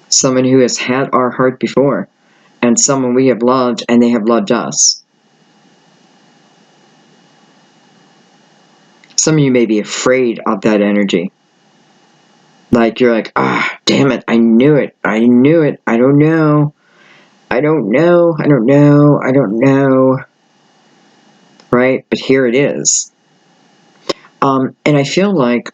Someone who has had our heart before, and someone we have loved, and they have loved us. Some of you may be afraid of that energy. Like, you're like, damn it, I knew it. I knew it. I don't know. I don't know. I don't know. I don't know. Right? But here it is. And I feel like,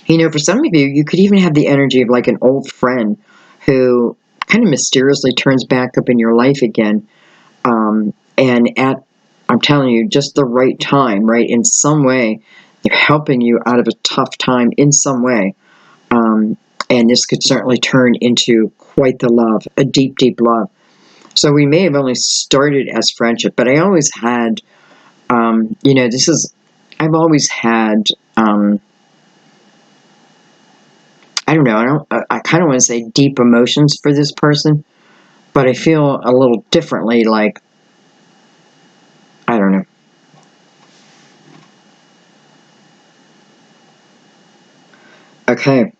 for some of you, you could even have the energy of like an old friend who kind of mysteriously turns back up in your life again. And I'm telling you, just the right time, right? In some way, they're helping you out of a tough time in some way. And this could certainly turn into quite the love, a deep, deep love. So we may have only started as friendship, but I always had, I've always had, I don't know, I kind of want to say deep emotions for this person, but I feel a little differently, like, I don't know. Okay,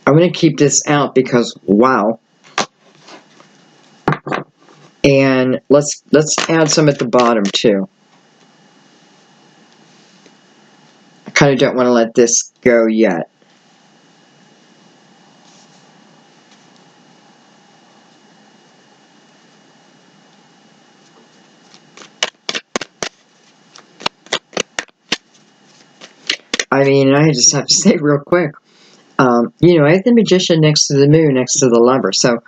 I'm going to keep this out because, wow. And let's add some at the bottom too. I kind of don't want to let this go yet. I mean, I just have to say real quick, I have the Magician next to the Moon, next to the Lover. So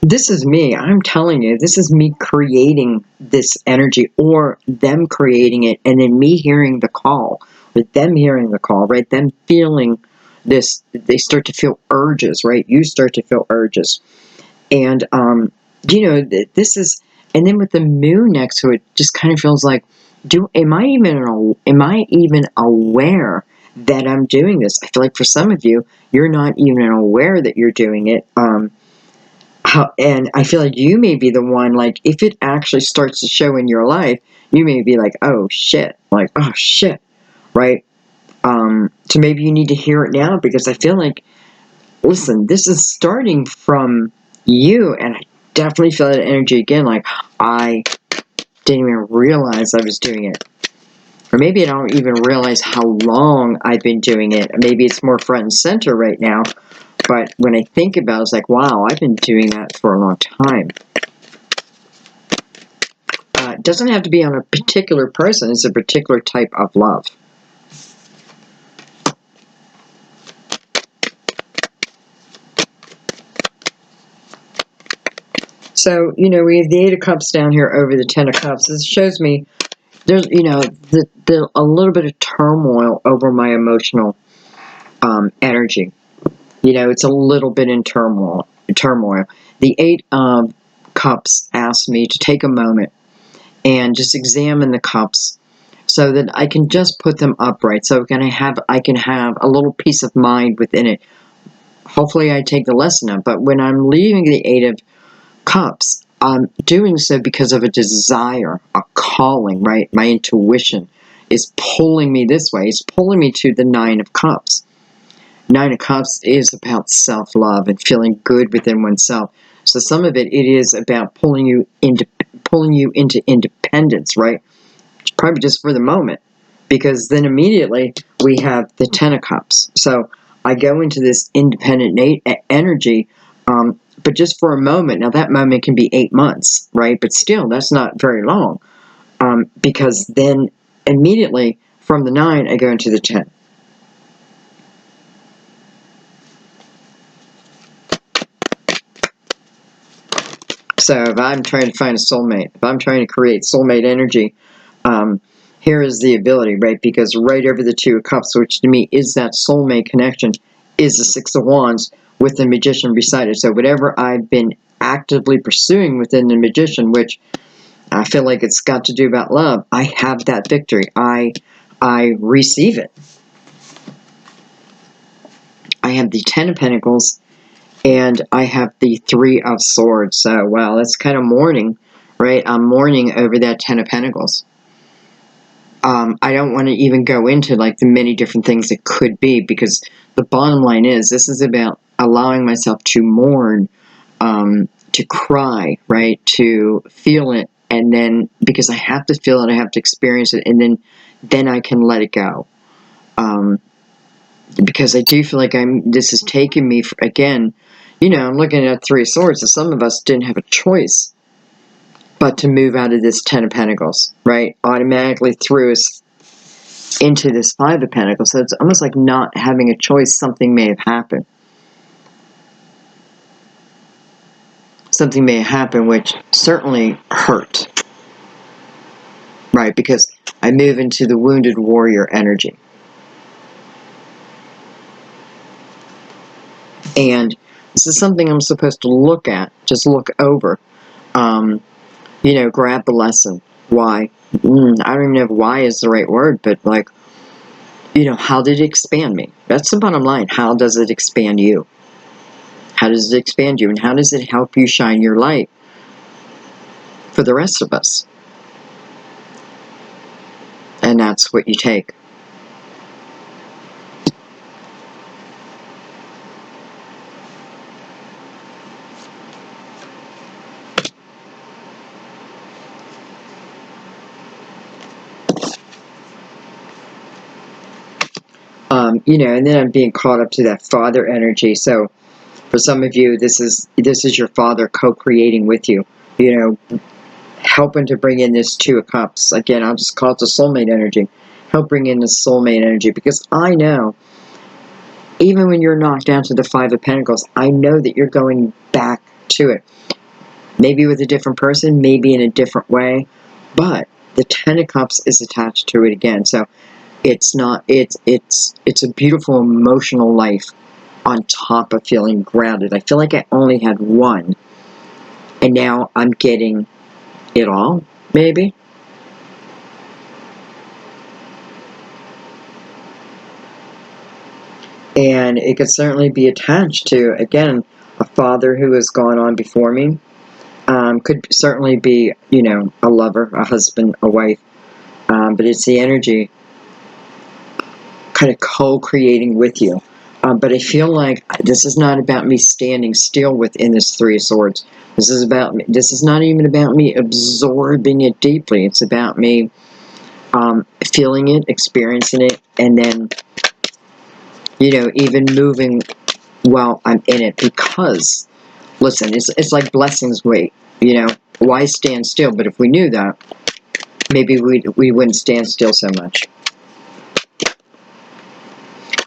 this is me. I'm telling you, this is me creating this energy, or them creating it, and then me hearing the call, with them hearing the call, right? Them feeling this, they start to feel urges, right? You start to feel urges. And, this is, and then with the Moon next to it, just kind of feels like, am I even aware that I'm doing this? I feel like for some of you, you're not even aware that you're doing it. And I feel like you may be the one, like, if it actually starts to show in your life, you may be like, oh shit, right? So maybe you need to hear it now, because I feel like, listen, this is starting from you, and I definitely feel that energy again, like, I didn't even realize I was doing it. Or maybe I don't even realize how long I've been doing it. Maybe it's more front and center right now. But when I think about it, it's like, wow, I've been doing that for a long time. It doesn't have to be on a particular person. It's a particular type of love. So, we have the Eight of Cups down here over the Ten of Cups. This shows me there's, a little bit of turmoil over my emotional energy. It's a little bit in turmoil. The Eight of Cups asks me to take a moment and just examine the cups so that I can just put them upright. So I can have a little peace of mind within it. Hopefully I take the lesson up. But when I'm leaving the Eight of Cups, I'm doing so because of a desire, a calling, right? My intuition is pulling me this way. It's pulling me to the Nine of Cups. Nine of Cups is about self-love and feeling good within oneself. So some of it is about pulling you into independence, right? Probably just for the moment, because then immediately we have the Ten of Cups. So I go into this independent energy, but just for a moment. Now that moment can be 8 months, right? But still, that's not very long, because then immediately from the 9, I go into the 10. So if I'm trying to find a soulmate, if I'm trying to create soulmate energy, here is the ability, right? Because right over the Two of Cups, which to me is that soulmate connection, is the Six of Wands with the Magician beside it. So whatever I've been actively pursuing within the Magician, which I feel like it's got to do about love, I have that victory. I receive it. I have the Ten of Pentacles, and I have the Three of Swords. So, wow, that's kind of mourning, right? I'm mourning over that Ten of Pentacles. I don't want to even go into like the many different things it could be, because the bottom line is this is about allowing myself to mourn, to cry, right? To feel it, and then because I have to feel it, I have to experience it, and then I can let it go. Because I do feel like this is taking me again. I'm looking at Three of Swords, and some of us didn't have a choice but to move out of this Ten of Pentacles, right? Automatically threw us into this Five of Pentacles. So it's almost like not having a choice. Something may have happened. Something may have happened which certainly hurt, right? Because I move into the wounded warrior energy. And this is something I'm supposed to look at, just look over. Grab the lesson. Why? I don't even know if why is the right word, but like, how did it expand me? That's the bottom line. How does it expand you? How does it expand you? And how does it help you shine your light for the rest of us? And that's what you take. And then I'm being caught up to that father energy. So for some of you, this is your father co-creating with you, helping to bring in this Two of Cups. Again, I'll just call it the soulmate energy. help bring in the soulmate energy, because I know, even when you're knocked down to the Five of Pentacles, I know that you're going back to it. Maybe with a different person, maybe in a different way, but the Ten of Cups is attached to it again. So it's not, it's a beautiful emotional life on top of feeling grounded. I feel like I only had one, and now I'm getting it all, maybe. And it could certainly be attached to, again, a father who has gone on before me. Could certainly be, you know, a lover, a husband, a wife. But it's the energy kind of co-creating with you. But I feel like this is not about me standing still within this Three of Swords. This is about me. This is not even about me absorbing it deeply. It's about me feeling it, experiencing it, and then, you know, even moving while I'm in it. Because, listen, it's like blessings wait. You know, why stand still? But if we knew that, maybe we wouldn't stand still so much.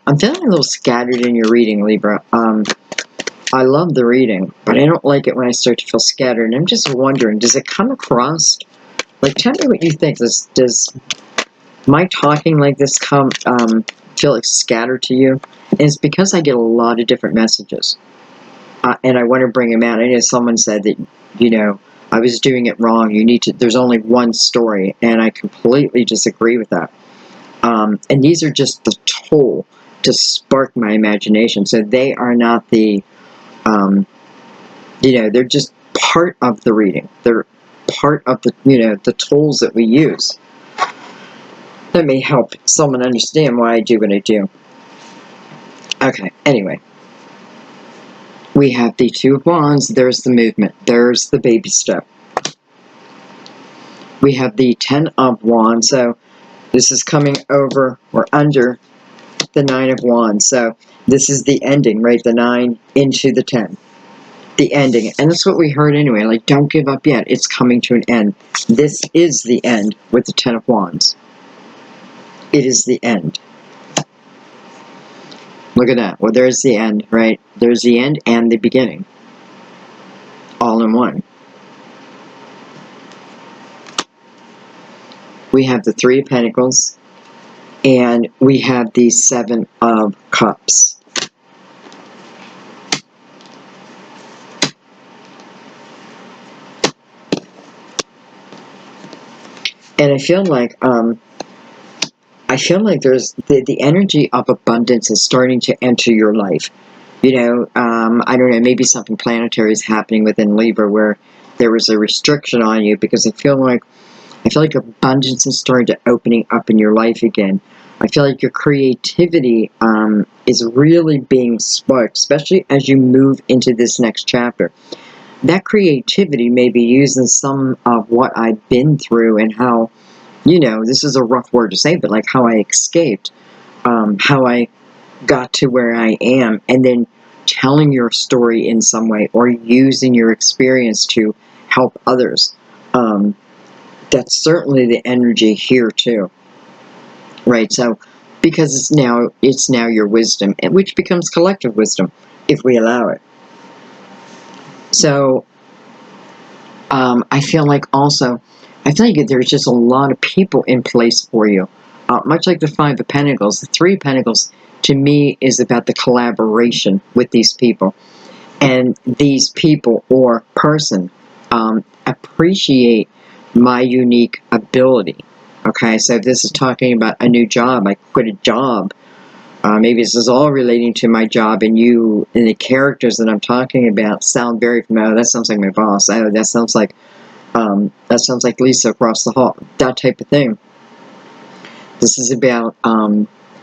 I'm feeling a little scattered in your reading, Libra. I love the reading, but I don't like it when I start to feel scattered. And I'm just wondering, does it come across? Like, tell me what you think. Does my talking like this feel like scattered to you? And it's because I get a lot of different messages. And I want to bring them out. I know someone said that, you know, I was doing it wrong. There's only one story. And I completely disagree with that. And these are just the tool to spark my imagination. So they are not the, you know, they're just part of the reading. They're part of the, you know, the tools that we use. That may help someone understand why I do what I do. Okay, anyway. We have the Two of Wands. There's the movement. There's the baby step. We have the Ten of Wands. So this is coming over or under the Nine of Wands. So this is the ending, right? The 9 into the 10. The ending. And that's what we heard anyway. Like, don't give up yet. It's coming to an end. This is the end with the Ten of Wands. It is the end. Look at that. Well, there's the end, right? There's the end and the beginning. All in one. We have the Three of Pentacles. And we have the Seven of Cups. And I feel like there's the energy of abundance is starting to enter your life. You know, I don't know, maybe something planetary is happening within Libra where there was a restriction on you, because I feel like abundance is starting to opening up in your life again. I feel like your creativity is really being sparked, especially as you move into this next chapter. That creativity may be using some of what I've been through and how, you know, this is a rough word to say, but like how I escaped, how I got to where I am, and then telling your story in some way or using your experience to help others. That's certainly the energy here too, right? So because it's now your wisdom, which becomes collective wisdom if we allow it. So I feel like there's just a lot of people in place for you. Much like the Five of Pentacles, the Three of Pentacles, to me, is about the collaboration with these people. And these people or person appreciate my unique ability. Okay, so if this is talking about a new job, I quit a job. Maybe this is all relating to my job, and the characters that I'm talking about sound very familiar. That sounds like my boss. Oh, that sounds like Lisa across the hall. That type of thing. This is about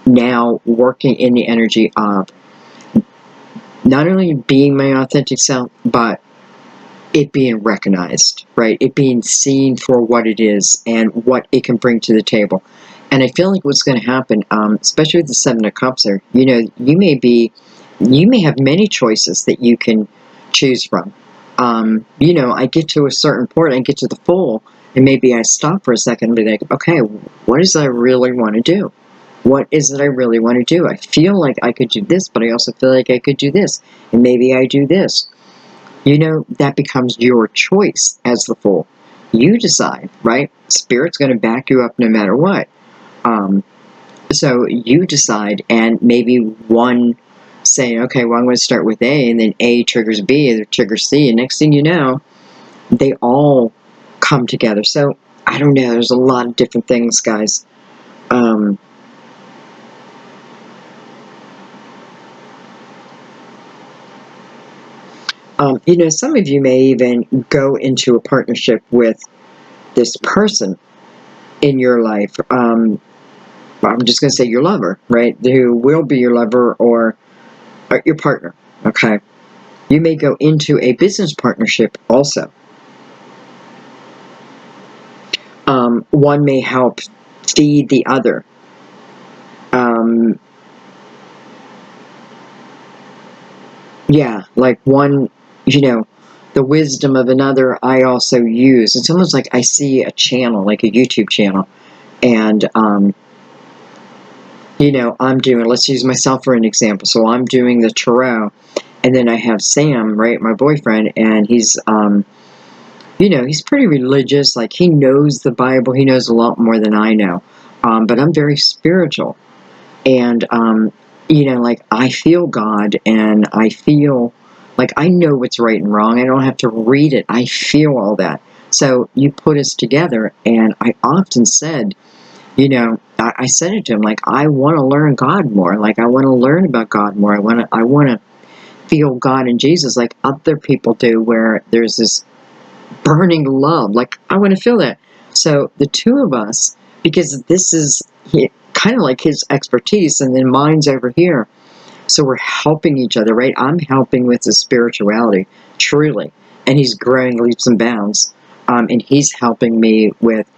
now working in the energy of not only being my authentic self, but it being recognized, right? It being seen for what it is and what it can bring to the table. And I feel like what's going to happen, especially with the Seven of Cups there, you know, you may have many choices that you can choose from. You know, I get to a certain point, I get to the full, And maybe I stop for a second and be like, okay, what is it I really want to do? What is it I really want to do? I feel like I could do this, but I also feel like I could do this. And maybe I do this. You know, that becomes your choice as the Fool. You decide, right? Spirit's going to back you up no matter what. So you decide, and maybe one saying, okay, well, I'm going to start with A, and then A triggers B, and triggers C, and next thing you know, they all come together. So, I don't know, there's a lot of different things, guys. You know, some of you may even go into a partnership with this person in your life. I'm just going to say your lover, right? Who will be your lover or your partner, okay? You may go into a business partnership also. One may help feed the other. Yeah, like one, you know, the wisdom of another I also use. It's almost like I see a channel, like a YouTube channel, and, you know, I'm doing, let's use myself for an example. So I'm doing the tarot, and then I have Sam, right, my boyfriend, and he's, you know, he's pretty religious. Like, he knows the Bible. He knows a lot more than I know. But I'm very spiritual. And, you know, like, I feel God, and I feel like I know what's right and wrong. I don't have to read it. I feel all that. So you put us together, and I often said, you know, I said it to him, like, I want to learn God more. Like, I want to learn about God more. I want to feel God and Jesus like other people do, where there's this burning love. Like, I want to feel that. So the two of us, because this is kind of like his expertise, and then mine's over here. So we're helping each other, right? I'm helping with his spirituality, truly. And he's growing leaps and bounds. And he's helping me with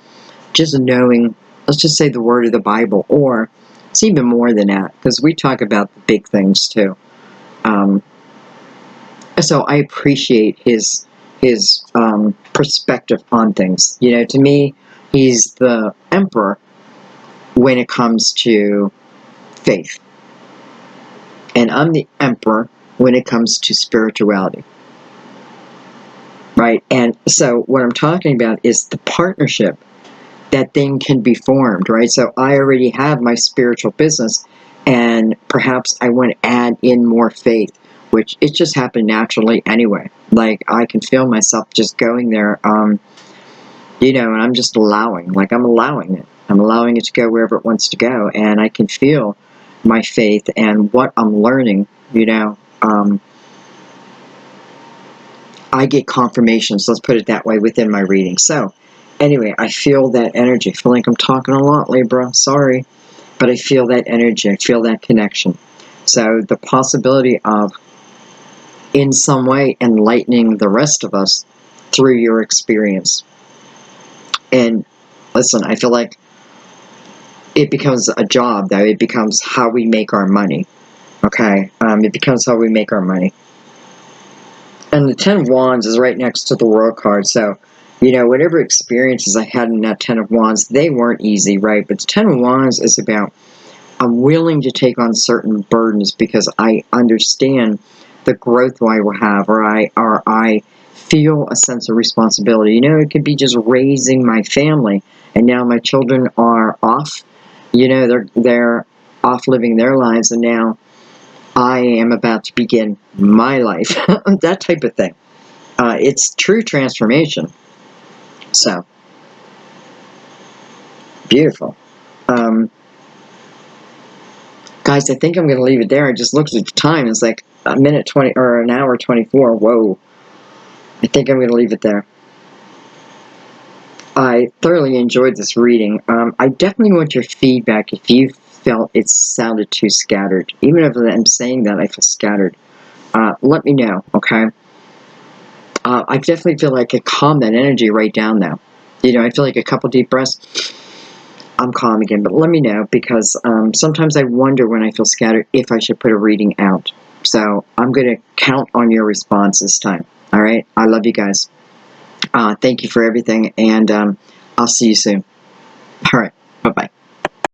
just knowing, let's just say, the word of the Bible, or it's even more than that, because we talk about the big things too. So I appreciate his perspective on things. You know, to me, he's the emperor when it comes to faith, and I'm the emperor when it comes to spirituality, right? And so what I'm talking about is the partnership. That thing can be formed, right? So I already have my spiritual business, and perhaps I want to add in more faith, which it just happened naturally anyway. Like, I can feel myself just going there, you know, and I'm just allowing, like, I'm allowing it. I'm allowing it to go wherever it wants to go, and I can feel my faith and what I'm learning, you know. I get confirmations, let's put it that way, within my reading. So, anyway, I feel that energy. I feel like I'm talking a lot, Libra. Sorry. But I feel that energy. I feel that connection. So, the possibility of, in some way, enlightening the rest of us through your experience. And, listen, I feel like it becomes a job, though. It becomes how we make our money. Okay? It becomes how we make our money. And the Ten of Wands is right next to the World card, so, you know, whatever experiences I had in that Ten of Wands, they weren't easy, right? But the Ten of Wands is about, I'm willing to take on certain burdens because I understand the growth I will have, or I feel a sense of responsibility. You know, it could be just raising my family, and now my children are off. You know, they're off living their lives, and now I am about to begin my life. That type of thing. It's true transformation. So, beautiful. Guys, I think I'm going to leave it there. I just looked at the time. It's like a minute 20, or an hour 24. Whoa. I think I'm going to leave it there. I thoroughly enjoyed this reading. I definitely want your feedback if you felt it sounded too scattered. Even if I'm saying that I feel scattered. Let me know, okay? I definitely feel like I calm that energy right down now. You know, I feel like a couple deep breaths, I'm calm again. But let me know, because sometimes I wonder when I feel scattered if I should put a reading out. So I'm going to count on your response this time. All right? I love you guys. Thank you for everything, and I'll see you soon. All right.